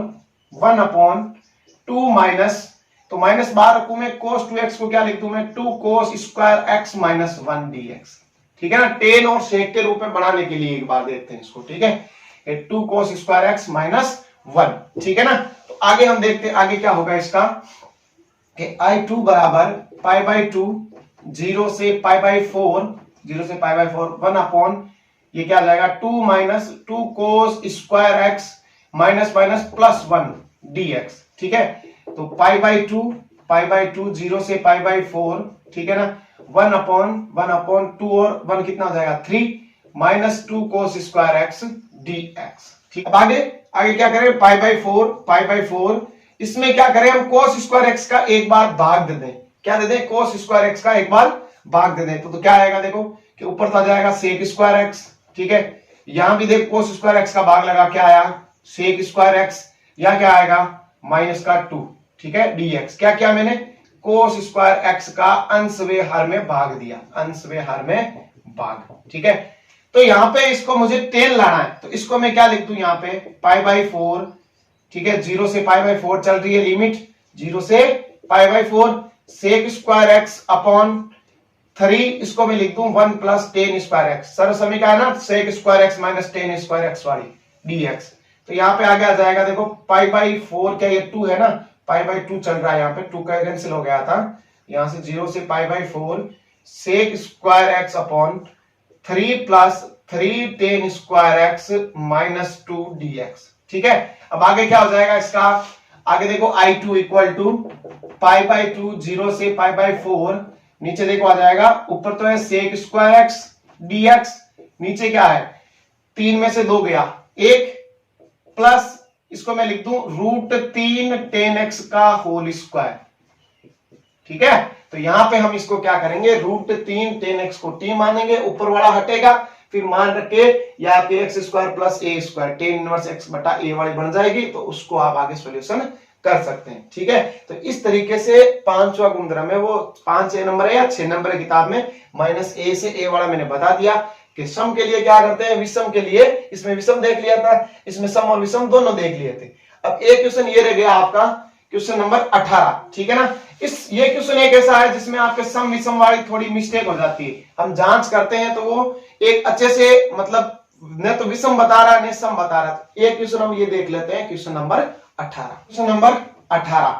1/2 माइनस, तो माइनस बाहर रखूं मैं, कोस 2x को क्या लिख दूं मैं 2 cos square x minus 1 dx, ठीक है ना। टेन और सेक के रूप में बनाने के लिए एक बार देखते हैं इसको, ठीक है। 2 कोस स्क्वायर x माइनस 1, ठीक है ना। तो आगे हम देखते हैं आगे क्या होगा इसका कि I2 बराबर पाई बाई 2 0 से पाई बाई 4 1/, ये क्या आ जाएगा 2 minus 2 cos square x minus minus plus 1 dx, ठीक है। तो पाई बाई 2 0 से पाई बाई 4, ठीक है ना। 1/2 और 1 कितना हो जाएगा 3 minus 2 cos square x dx, ठीक। अब आगे क्या करें, पाई बाई 4 इसमें क्या करें हम, कोस स्क्वायर x का एक बार भाग दे दें। क्या दे दें, कोस स्क्वायर x का एक बार भाग दे दें। तो क्या आएगा, देखो कि ऊपर तो आ जाएगा सेक स्क्वायर x, ठीक है। यहां भी देख कोस स्क्वायर x का भाग लगा, क्या आया सेक स्क्वायर x, यहां क्या आएगा माइनस का 2, ठीक है dx। क्या किया मैंने, कोस स्क्वायर x का अंश वे हर में भाग दिया, अंश वे हर में भाग, ठीक है। तो यहां पे इसको मुझे टेन लाना है, तो इसको मैं क्या लिख दूं यहाँ पे पाई बाई 4, ठीक है। 0 से पाई बाई 4 चल रही है लिमिट, 0 से pi by 4 sec square x upon 3, इसको मैं लिख दूं 1 प्लस टेन स्क्वायर x, सर्व समीकरण है ना, sec square x minus tan square x वाली dx। तो यहाँ पे आगे आ जाएगा, देखो पाई बाई 4 क्या ये 2 है ना, पाई बाई 2 चल रहा है, यहाँ पे 2 का कैंसिल हो गया था, यहां से 0 से pi by 4 sec square x upon 3 plus 3 tan square x minus 2 dx, ठीक है। अब आगे क्या हो जाएगा इसका, आगे देखो I2 equal to pi by 2 0 से पाई बाई 4, नीचे देखो आ जाएगा, ऊपर तो है सेक स्क्वायर x dx, नीचे क्या है 3 में से 2 गया 1 प्लस इसको मैं लिख दूं √3 टेन x का होल स्क्वायर, ठीक है। तो यहां पे हम इसको क्या करेंगे, √3 टेन x को t मानेंगे, ऊपर वाला हटेगा, फिर मान रखे या आपके x square plus a square tan inverse x बटा a वाली बन जाएगी, तो उसको आप आगे सॉल्यूशन कर सकते हैं। ठीक है, तो इस तरीके से पांचवा गुणधर्म है, वो 5 नंबर है या 6 नंबर है किताब में, -a से a वाला मैंने बता दिया कि सम के लिए क्या करते हैं, विषम के लिए, इसमें विषम देख लिया था, इसमें सम और विषम दोनों देख लिए थे। अब एक क्वेश्चन ये रह गया आपका क्वेश्चन नंबर 18। ठीक है ना, ये क्वेश्चन एक ऐसा है जिसमें आपके सम विषम वाली थोड़ी मिस्टेक हो जाती है, हम जांच करते हैं तो वो एक अच्छे से मतलब न तो विषम बता रहा है न सम बता रहा है। एक क्वेश्चन हम ये देख लेते हैं, क्वेश्चन नंबर 18। क्वेश्चन नंबर 18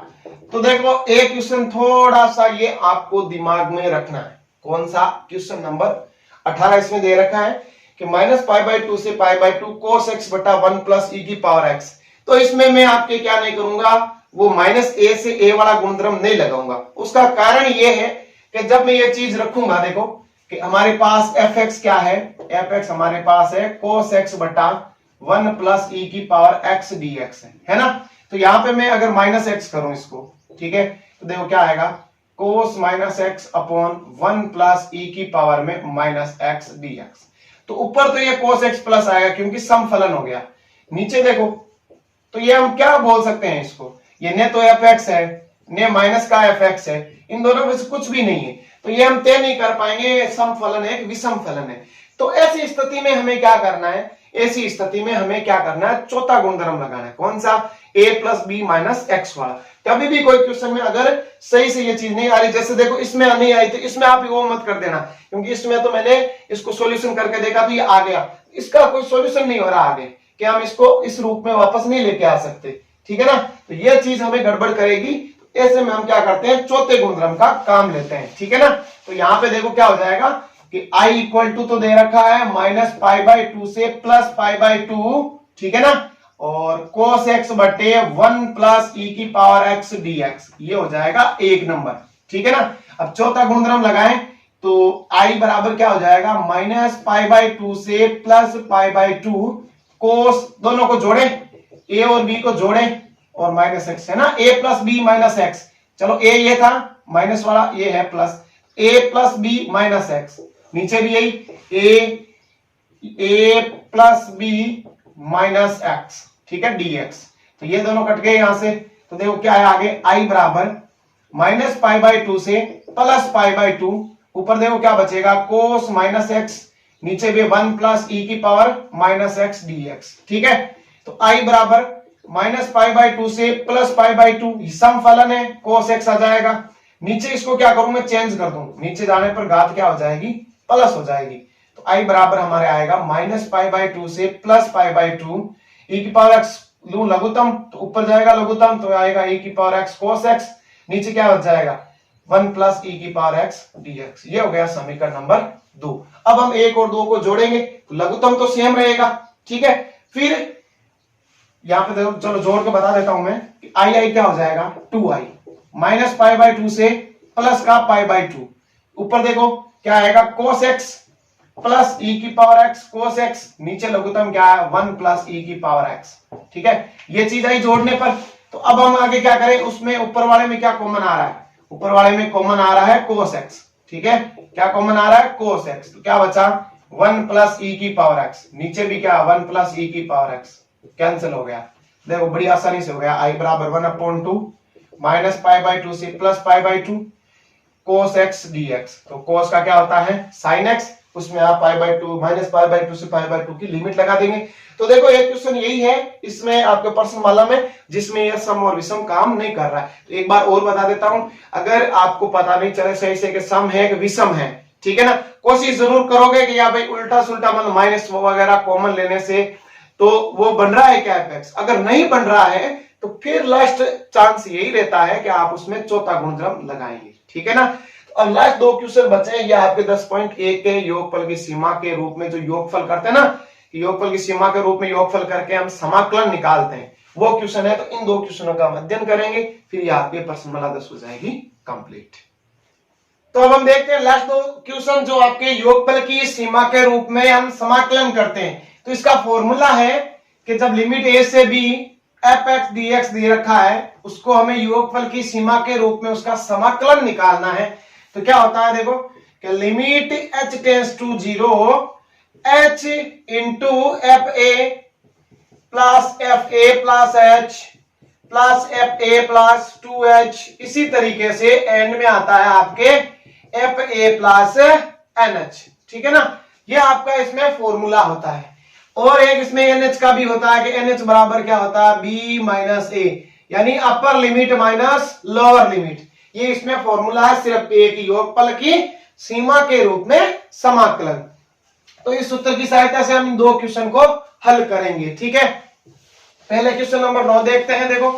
तो देखो एक क्वेश्चन थोड़ा सा ये आपको दिमाग में रखना है। कौन सा? क्वेश्चन नंबर 18 इसमें दे रखा है कि -π/2 से π/2 cos x बटा 1 प्लस e की पावर x। तो इसमें मैं आपके क्या नहीं करूंगा, वो -a से a वाला गुणधर्म नहीं लगाऊंगा। उसका कारण ये है कि जब मैं ये चीज रखूंगा, देखो कि हमारे पास fx क्या है, fx हमारे पास है cos x बटा 1 प्लस e की पावर x dx है ना। तो यहां पे मैं अगर -x करूं इसको, ठीक है, तो देखो क्या आएगा, cos -x upon 1 plus e की पावर में -x dx। तो ऊपर तो ये cos x प्लस आएगा क्योंकि समफलन हो गया। नीचे देखो तो ये हम क्या बोल सकते हैं इसको, ये न तो fx है न माइनस का fx है, इन दोनों में से कुछ भी नहीं है, तो ये हम तय नहीं कर पाएंगे समफलन है कि विषम फलन है। तो ऐसी स्थिति में हमें क्या करना है, ऐसी स्थिति में हमें क्या करना है, चौथा गुणधर्म लगाना है। कौन सा? a plus b minus x वाला। कभी भी कोई क्वेश्चन में अगर सही से ये चीज नहीं आ रही, जैसे देखो इसमें नहीं आई तो इसमें आप वो मत कर देना, क्योंकि इसमें तो मैंने इसको सॉल्यूशन करके देखा तो ये आ गया, इसका कोई सॉल्यूशन नहीं हो रहा आगे कि हम इसको इस रूप में वापस नहीं लेके आ सकते। ठीक है ना, तो ये चीज हमें गड़बड़ करेगी। ऐसे में हम क्या करते हैं, चौथे गुणधर्म का काम लेते हैं। ठीक है ना, तो यहां पे देखो क्या हो जाएगा कि i इक्वल टू तो दे रखा है -π/2 से +π/2, ठीक है ना, और cos x बटे 1 प्लस e की पावर x dx, ये हो जाएगा 1 नंबर। ठीक है ना, अब चौथा गुणधर्म लगाएं तो i बराबर क्या हो जाएगा, -π/2 से +π/2 cos, दोनों को जोड़े, a और b को जोड़े और -x है ना, a plus b minus x. चलो a ये था माइनस वाला, ये है plus, a plus b minus x, नीचे भी यही a plus b minus x, ठीक है, dx। तो ये दोनों कट गए यहां से, तो देखो क्या है आगे, i बराबर -π/2 से +π/2, ऊपर देखो क्या बचेगा, cos -x, नीचे भी 1 प्लस e की पावर -x dx। ठीक है, तो i बराबर -π/2 से +π/2, सम फलन है, cos x आ जाएगा। नीचे इसको क्या करूं मैं, चेंज कर दूं, नीचे जाने पर घात क्या हो जाएगी, प्लस हो जाएगी। तो i बराबर हमारे आएगा -π/2 से +π/2, e की पावर x लूं लघुत्तम तो ऊपर जाएगा लघुत्तम, तो आएगा e की पावर x cos x, नीचे क्या हो जाएगा 1 प्लस e की पावर x dx। ये हो गया समीकरण नंबर 2। अब हम 1 और 2 को जोड़ेंगे तो लघुत्तम तो सेम रहेगा। ठीक है, फिर यहां पे देखो, चलो जोड़ के बता देता हूं मैं कि i क्या हो जाएगा, 2i, -π/2 से प्लस का π/2, ऊपर देखो क्या आएगा, cos x प्लस e की पावर x cos x, नीचे लघुत्तम क्या है 1 प्लस e की पावर x। ठीक है, ये चीज आई जोड़ने पर। तो अब हम आगे क्या करें, उसमें ऊपर वाले में क्या कॉमन आ रहा है, ऊपर वाले में कॉमन आ रहा है cos x। ठीक है, क्या कॉमन आ रहा है, cos x, तो क्या बचा 1 प्लस e की पावर x, नीचे भी क्या 1 प्लस e की पावर x, कैंसिल हो गया। देखो बड़ी आसानी से हो गया, i बराबर 1/2 -π/2 से +π/2 cos x dx। तो cos का क्या होता है sin x, उसमें आप π/2 -π/2 से π/2 की लिमिट लगा देंगे। तो देखो एक क्वेश्चन यही है इसमें आपके पर्सन वाला में, जिसमें यह सम और विषम काम नहीं कर रहा है। तो एक बार और बता देता हूं, अगर आपको पता नहीं चले सही से कि सम है कि विषम है, ठीक है ना, कोशिश जरूर करोगे कि या भाई उल्टा सुल्टा मतलब माइनस वगैरह कॉमन लेने से तो वो बन रहा है क्या एफ। अगर नहीं बन रहा है तो फिर लास्ट चांस यही रहता है कि आप उसमें चौथा गुणधर्म लगाएंगे। ठीक है ना, अब लास्ट 2 क्वेश्चन बचे हैं, ये आपके 10.1 के योगफल की सीमा के रूप में जो योगफल करते हैं ना, योगफल की सीमा के रूप में योगफल करके हम समाकलन निकालते हैं, वो क्वेश्चन है। तो इन 2 क्वेश्चनों का अध्ययन करेंगे, फिर ये आपके प्रश्नमाला 10 हो जाएगी कंप्लीट। तो अब हम देखते हैं लास्ट 2 क्वेश्चन जो आपके योगफल की सीमा के रूप में हम समाकलन करते हैं। तो इसका फॉर्मूला है कि जब लिमिट a से b fx dx दे रखा है, उसको हमें योगफल की सीमा के रूप में उसका समाकलन निकालना है। तो क्या होता है देखो कि limit h tends to 0 h into fa plus fa plus h plus f a plus 2h, इसी तरीके से एंड में आता है आपके एफ ए प्लस NH, ठीक है ना। ये आपका इसमें फॉर्मूला होता है। और एक इसमें NH का भी होता है कि NH बराबर क्या होता है, B माइनस ए, यानी upper limit minus lower limit. ये इसमें फॉर्मूला है सिर्फ एक योगफल की सीमा के रूप में समाकलन। तो इस सूत्र की सहायता से हम इन दो क्वेश्चन को हल करेंगे, ठीक है। पहले क्वेश्चन नंबर 9 देखते हैं। देखो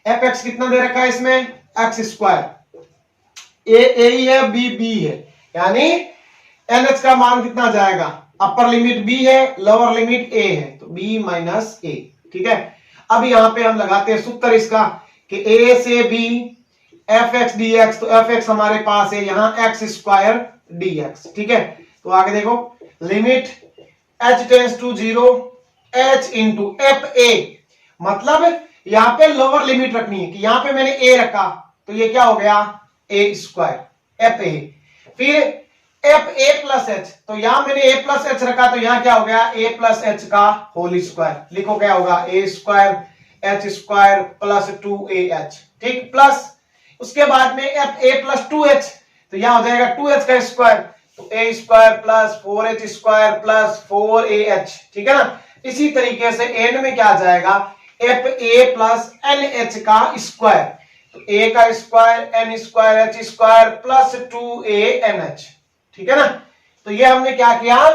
एफ एक्स कितना दे रखा है इसमें, एक्स स्क्वायर, ए ही है, बी है, यानी एनएच का मान कितना जाएगा, अपर लिमिट बी है, लोअर लिमिट ए है, तो बी माइनस ए, ठीक है। अब यहां पे हम लगाते हैं सूत्र इसका कि ए से b f x d x, तो एफ एक्स हमारे पास है यहाँ एक्स स्क्वायर डी एक्स, ठीक है। तो आगे देखो limit h tends to 0 h into f a, मतलब यहां पे लोअर लिमिट रखनी है कि यहां पे मैंने a रखा तो ये क्या हो गया a स्क्वायर एफ ए, फिर एफ ए प्लस एच, तो यहां मैंने a प्लस एच रखा तो यहां क्या हो गया a प्लस एच का होल स्क्वायर, लिखो क्या होगा a square h square plus 2ah, ठीक, प्लस उसके बाद में एफ ए प्लस 2h, तो यहां हो जाएगा 2h का स्क्वायर, तो a square plus 4h square plus 4ah, ठीक है ना। इसी तरीके से एंड में क्या आ जाएगा f a plus n h का स्क्वायर, तो a का square n square h square plus 2a/NH, ठीक है ना। तो ये हमने क्या किया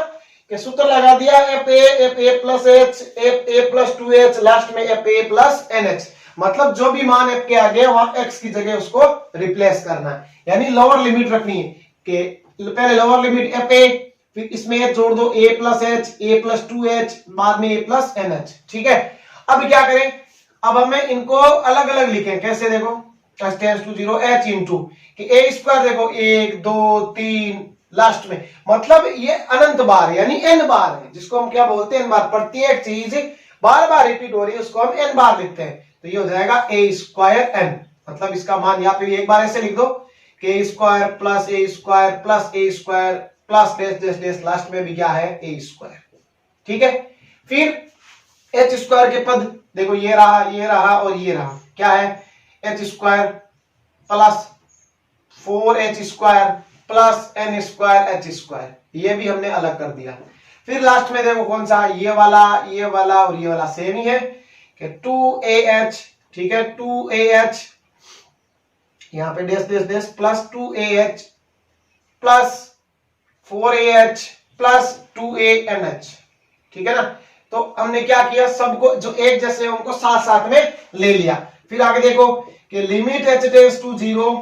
कि सूत्र लगा दिया F a plus H, F a plus 2h, last में एफ ए प्लस NH, मतलब जो भी मान f के आगे वहां x की जगह उसको रिप्लेस करना है, यानी लोअर लिमिट रखनी है कि पहले लोअर लिमिट एफ ए, फिर इसमें h जोड़ दो a plus H, a plus 2h, बाद में a प्लस NH, ठीक है। अब क्या करें, अब हमें इनको अलग अलग लिखें, कैसे देखो h tends to 0 h into कि a स्क्वायर देखो 1 2 3 लास्ट में, मतलब ये अनंत बार यानी n बार है, जिसको हम क्या बोलते हैं n बार, प्रत्येक चीज बार बार रिपीट हो रही है उसको हम n बार लिखते हैं, तो ये हो जाएगा a स्क्वायर n, मतलब इसका मान, या फिर एक बार ऐसे लिख दो कि a square plus a square plus a square plus dash dash dash, last में भी क्या है a स्क्वायर, ठीक है। फिर h स्क्वायर के पद देखो ये रहा और ये रहा, क्या है h square plus 4h square plus n square h square, ये भी हमने अलग कर दिया। फिर लास्ट में देखो कौन सा, ये वाला और ये वाला सेम ही है कि 2ah, ठीक है, 2ah यहां पे dash dash dash plus 2ah plus 4ah plus 2a/NH, ठीक है ना। तो हमने क्या किया, सबको जो एक जैसे उनको साथ साथ में ले लिया। फिर आगे देखो कि limit h tends to 0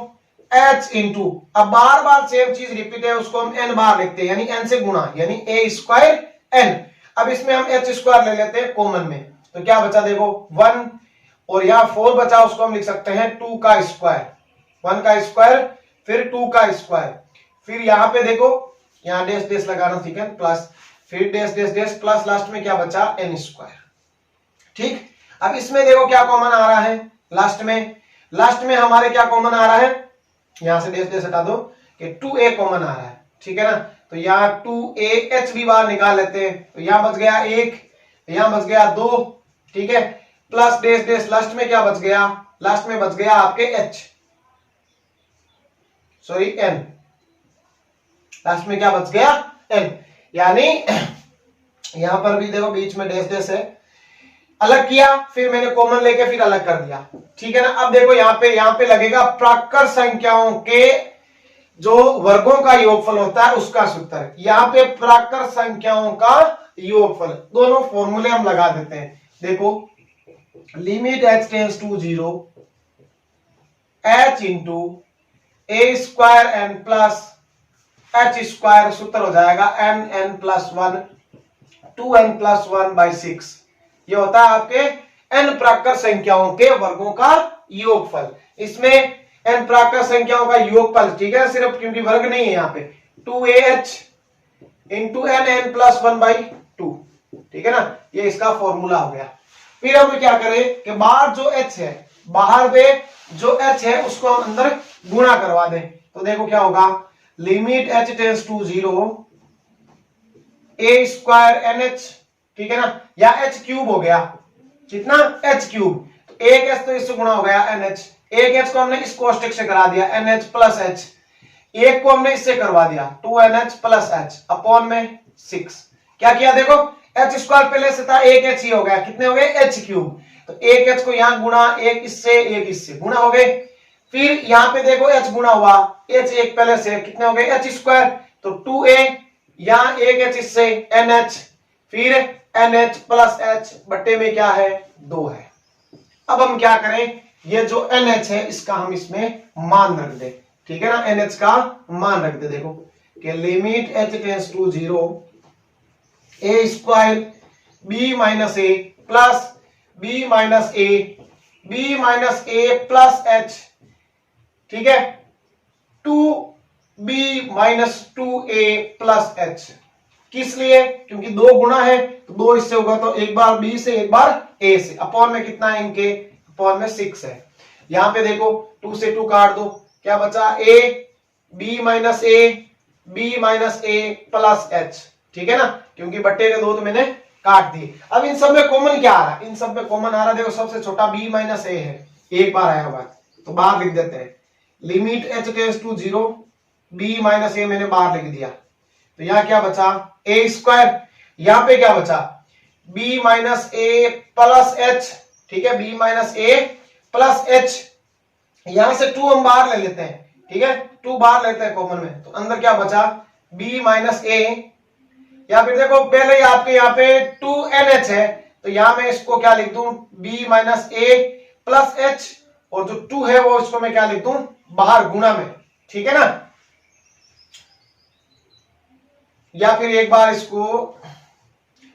h into, अब बार बार सेम चीज रिपीट है उसको हम n बार लिखते हैं, यानी n से गुणा, यानी a स्क्वायर n। अब इसमें हम h स्क्वायर ले लेते हैं कॉमन में, तो क्या बचा देखो 1, और यहाँ 4 बचा, उसको हम लिख सकते हैं 2 का स्क्वायर, 1 का स्क्वायर फिर 2 का स्क्वायर, फिर यहाँ पे देखो यहाँ डैश डैश लगाना सीखे, प्लस फिर dash dash dash plus last में क्या बचा n स्क्वायर, ठीक। अब इसमें देखो क्या कॉमन आ रहा है, लास्ट में हमारे क्या कॉमन आ रहा है, यहां से डैश डैश हटा दो कि 2a कॉमन आ रहा है, ठीक है ना। तो यहाँ 2ah भी बाहर निकाल लेते हैं, तो यहाँ बच गया 1, यहाँ बच गया 2, ठीक है, प्लस डैश डैश, लास्ट में क्या बच गया, लास्ट में बच गया आपके n, लास्ट में क्या बच गया n, यानी यहां पर भी देखो बीच में डैश डैश है, अलग किया, फिर मैंने कॉमन लेके फिर अलग कर दिया, ठीक है ना। अब देखो यहाँ पे लगेगा प्राकृत संख्याओं के जो वर्गों का योगफल होता है उसका सूत्र, यहाँ पे प्राकृत संख्याओं का योगफल, दोनों फॉर्मूले हम लगा देते हैं। देखो limit h tends to 0 h into a square n plus h square, सूत्र हो जाएगा n प्लस 1 2n प्लस 1/6, ये होता है आपके n प्राकृत संख्याओं के वर्गों का योगफल। इसमें n प्राकृत संख्याओं का योगफल, ठीक है, सिर्फ क्योंकि वर्ग नहीं है यहाँ पे, 2ah इंटू n प्लस 1/2, ठीक है ना, ये इसका फॉर्मूला हो गया। फिर हम क्या करें कि बाहर जो h है, बाहर पे जो h है उसको हम अंदर गुणा करवा दें, तो देखो क्या होगा, limit h tends to 0 a square NH, ठीक है ना, या h क्यूब हो गया, कितना h क्यूब, एक एच तो इससे गुणा हो गया NH, एक एच को हमने इस कोष्टक से करा दिया NH प्लस H, एक को हमने इससे करवा दिया 2NH प्लस H अपॉन में 6। क्या किया देखो, H स्क्वायर पहले से था, एक H ही हो गया, कितने हो गए H क्यूब, तो एक H को यहां गुणा, एक इससे गुणा हो गए। फिर यहां पे देखो H गुणा हुआ, H एक पहले से, कितने हो गए H स्क्वायर, तो 2A, यहां एक H इससे NH, फिर NH प्लस H बट्टे में क्या है 2 है। अब हम क्या करें, ये जो NH है इसका हम इसमें मान रख दे, ठीक है ना, NH का मान रख दे। देखो कि limit H tends to 0 A square B minus A plus B minus A plus H, ठीक है, 2B minus 2A plus H। किस लिए, क्योंकि दो गुणा है तो दो इससे होगा, तो एक बार B से एक बार A से, अपॉन में कितना है इनके, अपॉन में 6 है। यहां पे देखो 2 से 2 काट दो, क्या बचा A B minus A plus H, ठीक है ना, क्योंकि बट्टे के दो तो मैंने काट दिए। अब इन सब में कॉमन क्या आ रहा है, इन सब में कॉमन आ रहा है, देखो सबसे छोटा B माइनस A है, एक बार आया हुआ तो बाहर लिख देते हैं, limit H tends to 0 B minus A मैंने बाहर लिख दिया, तो यहां क्या बचा A स्क्वायर, यहां पे क्या बचा B minus A plus H, ठीक है, B minus A plus H, यहां से 2 हम बाहर ले लेते हैं, ठीक है, 2 बाहर लेते हैं कॉमन में, तो अंदर क्या बचा B माइनस A, या फिर देखो पहले ही आपके यहाँ पे 2NH है, तो यहां मैं इसको क्या लिख दूं B minus A plus H, और जो 2 है वो इसको मैं क्या लिख दूं बाहर गुणा में, ठीक है ना, या फिर एक बार इसको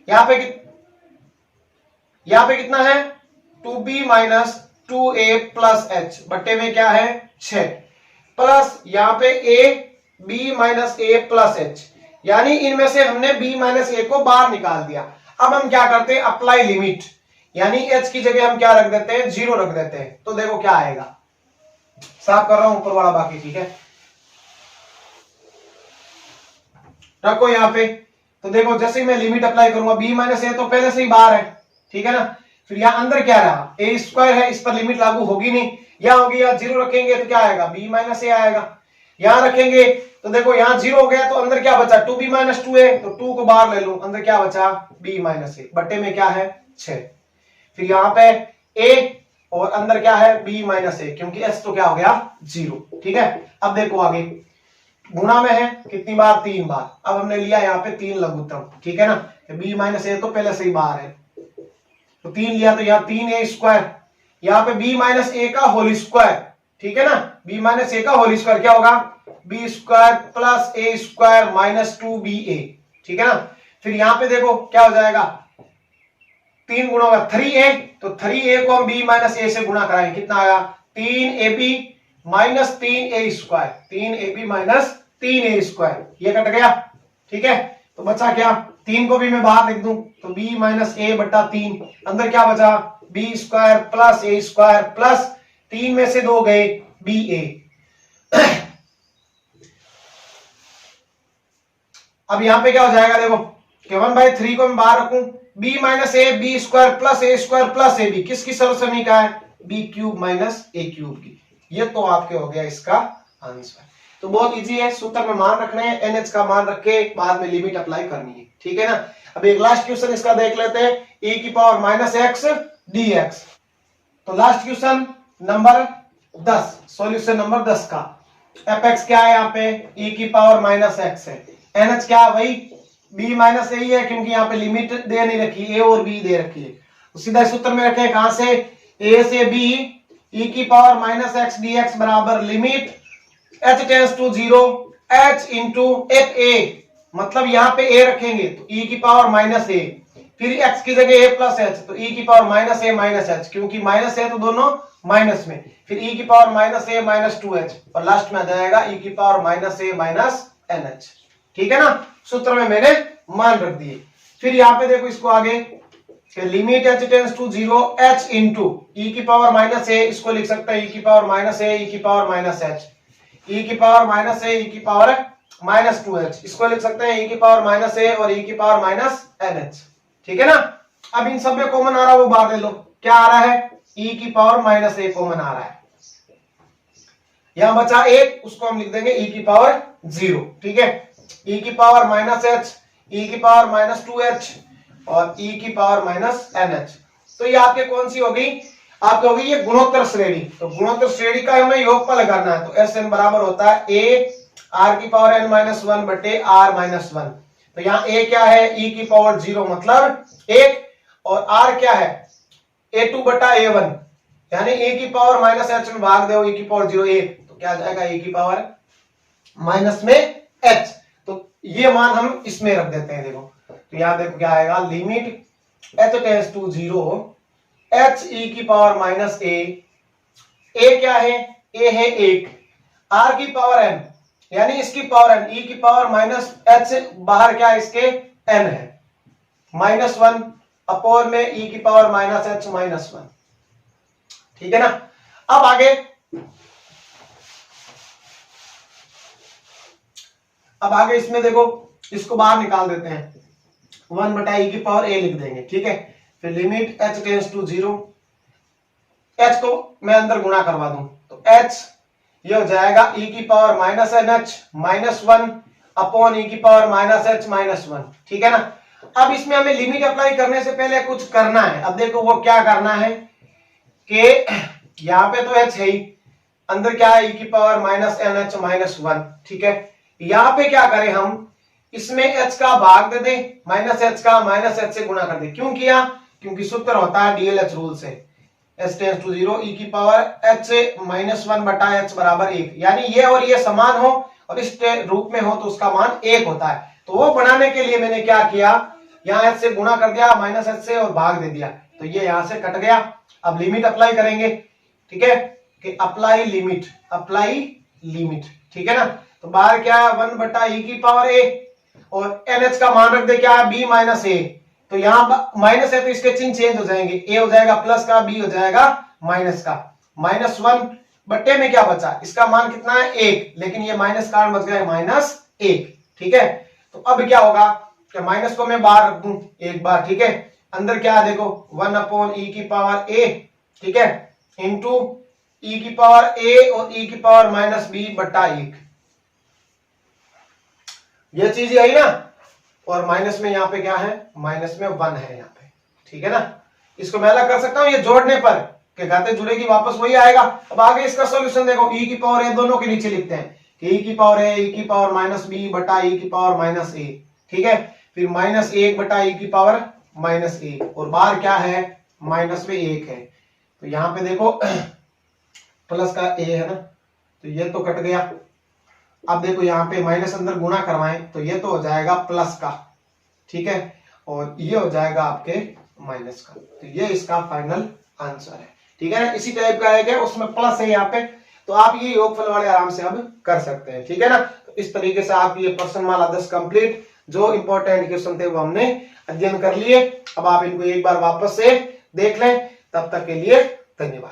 यहां पे कितना है 2B minus 2A plus H बट्टे में क्या है 6, प्लस यहां पे A B minus A plus H, यानी इनमें से हमने B माइनस A को बाहर निकाल दिया। अब हम क्या करते हैं, अप्लाई लिमिट, यानी H की जगह हम क्या रख देते हैं 0 रख देते हैं, तो देखो क्या आएगा, साफ कर रहा हूं ऊपर वाला बाकी, ठीक है, रखो यहां पे, तो देखो जैसे ही मैं लिमिट अप्लाई करूंगा B माइनस A तो पहले से ही बाहर है, ठीक है ना, फिर यहां अंदर क्या रहा A स्क्वायर है, इस पर लिमिट लागू होगी नहीं, यहां होगी, यहां 0 रखेंगे तो क्या आएगा B माइनस A आएगा, यहां रखेंगे तो देखो यहां 0 हो गया, तो अंदर क्या बचा 2B माइनस 2A, तो 2 को बाहर ले लो, अंदर क्या बचा B माइनस A बट्टे में क्या है 6, फिर यहां पे A और अंदर क्या है B माइनस A, क्योंकि S तो क्या हो गया 0, ठीक है। अब देखो आगे गुणा में है कितनी बार 3 बार, अब हमने लिया यहाँ पे 3 लघुत्तम, ठीक है ना, B माइनस A तो पहले से ही बाहर है, तो 3 लिया, तो यहाँ 3A स्क्वायर, यहाँ पे B माइनस A का होल स्क्वायर, ठीक है ना, B माइनस A का होल स्क्वायर क्या होगा B square plus A square minus 2BA, ठीक है ना, फिर यहाँ पे देखो क्या हो जाएगा 3 गुणा होगा 3A, तो 3A को हम B माइनस A से गुणा कराएंगे, कितना आया 3AB minus 3A square, 3AB minus 3A square, ये कट गया, ठीक है, तो बचा क्या 3 को भी मैं बाहर लिख दूं, तो B माइनस A बटा 3, अंदर क्या बचा B square plus A square plus 3 में से 2 गए BA। अब यहां पे क्या हो जाएगा देखो कि 1/3 को मैं बाहर रखूं, B minus A B square plus A B, किसकी सॉल्यूशन का है B cube minus A cube की, ये तो आपके हो गया इसका आंसर। तो बहुत इजी है, सूत्र में मान रखने हैं, NH का मान रख के बाद में लिमिट अप्लाई करनी है, ठीक है ना। अब एक लास्ट क्वेश्चन इसका देख लेते हैं, e की पावर माइनस x dx, तो last question number 10, solution number 10 का fx क्या है, यहाँ पे e की पावर माइनस x है, NH क्या है वही b माइनस a ही है, क्योंकि यहाँ पे लिमिट दे नहीं रखी, a और b दे रखी है, तो सीधा सूत्र में रखे कहां से a से b e की पावर माइनस x dx बराबर limit h tends to 0 h into f a, मतलब यहाँ पे a रखेंगे तो e की पावर माइनस a, फिर x की जगह a प्लस h, तो e की power minus a minus h, क्योंकि माइनस है तो दोनों माइनस में, फिर e की power minus a minus 2h, और लास्ट में आ जाएगा e की power minus a minus nh, ठीक है ना। सूत्र में मैंने मान रख दिए, फिर यहाँ पे देखो इसको आगे limit h tends to 0 h into e की पावर माइनस a, इसको लिख सकते हैं e की पावर माइनस a e की पावर माइनस h, e की पावर माइनस a e की पावर माइनस 2h, इसको लिख सकते हैं e की पावर माइनस a और e की पावर माइनस nh, ठीक है ना। अब इन सब में कॉमन आ रहा है वो बाहर ले लो, क्या आ रहा है ई की पावर माइनस ए कॉमन आ रहा है, यहां बचा एक, उसको हम लिख देंगे ई की पावर 0, ठीक है। ई की पावर माइनस एच, ई की पावर माइनस 2h और ई की पावर माइनस NH। तो ये आपके कौन सी होगी, आपकी होगी ये गुणोत्तर श्रेणी। तो गुणोत्तर श्रेणी का हमें योगफल करना है, तो SN बराबर होता है a r की पावर n-1 बटे r माइनस 1। तो यहाँ a क्या है, e की पावर 0 मतलब 1, और r क्या है a2 बटा a1, यानी a की पावर माइनस h में भाग दो e की पावर 0 1, तो क्या आ जाएगा a की पावर माइनस में h। तो ये मान हम इसमें रख देते हैं, देखो तो यहाँ देखो क्या आएगा, limit h tends to 0 h e की पावर माइनस a क्या है, a है 1, r की पावर n यानी इसकी पावर n, e की पावर माइनस h बाहर क्या है इसके n है, -1 अपोन में e की पावर माइनस h माइनस 1, ठीक है ना। अब आगे इसमें देखो, इसको बाहर निकाल देते हैं, 1 बटा e की पावर a लिख देंगे, ठीक है। फिर limit h tends to 0, h को मैं अंदर गुणा करवा दूं, तो h ये हो जाएगा e की power minus NH minus 1 upon e की पावर माइनस h माइनस 1, ठीक है ना। अब इसमें हमें लिमिट अप्लाई करने से पहले कुछ करना है। अब देखो वो क्या करना है कि यहाँ पे तो h है ही, अंदर क्या है e की पावर माइनस NH माइनस 1, ठीक है। यहाँ पे क्या करें हम, इसमें h का भाग दे दें, माइनस h का माइनस h से गुणा कर दें। क्यों किया, क्योंकि सूत्र होता है DLH रूल से, h टेंड्स टू 0 e की पावर h माइनस 1 बटा h बराबर 1, यानी ये और ये समान हो और इस रूप में हो तो उसका मान 1 होता है। तो वो बनाने के लिए मैंने क्या किया, यहाँ h से गुणा कर दिया माइनस h से और भाग दे दिया, तो ये यहाँ से कट गया। अब लिमिट अप्लाई करेंगे, ठीक है, कि अप्लाई लिमिट, ठीक है ना। तो बाहर क्या है 1 बटा e की पावर a और NH का मान रख दे क्या है b माइनस a, तो यहाँ माइनस है तो इसके चिन्ह चेंज हो जाएंगे, a हो जाएगा प्लस का, b हो जाएगा माइनस का, -1 बट्टे में क्या बचा, इसका मान कितना है 1, लेकिन ये माइनस कारण बच गया -1, ठीक है। तो अब क्या होगा कि माइनस को मैं बाहर रख दूं एक बार, ठीक है, अंदर क्या है देखो 1 अपॉन e की पावर a, ठीक है, इंटू e की पावर a और e की पावर माइनस b बटा 1, ये चीज आई ना। और माइनस में यहाँ पे क्या है, माइनस में 1 है यहाँ पे, ठीक है ना। इसको मैं अलग कर सकता हूँ ये जोड़ने पर, के घाते जुड़ेगी वापस वही आएगा। अब आगे इसका सॉल्यूशन देखो, e की पावर a दोनों के नीचे लिखते हैं कि e की पावर a e की पावर माइनस b बटा e की पावर माइनस a, ठीक है। फिर माइनस 1 बटा e की पावर माइनस a, और बाहर क्या है माइनस में 1 है, तो यहाँ पे देखो प्लस का a है ना, तो ये तो कट गया। अब देखो यहाँ पे माइनस अंदर गुणा करवाएं तो ये तो हो जाएगा प्लस का, ठीक है, और ये हो जाएगा आपके माइनस का, तो ये इसका फाइनल आंसर है, ठीक है ना। इसी टाइप का है, उसमें प्लस है यहाँ पे, तो आप ये योगफल वाले आराम से अब कर सकते हैं, ठीक है ना। तो इस तरीके से आप ये प्रश्नमाला 10 कंप्लीट, जो इंपॉर्टेंट क्वेश्चन थे वो हमने अध्ययन कर लिए। अब आप इनको एक बार वापस से देख लें, तब तक के लिए धन्यवाद।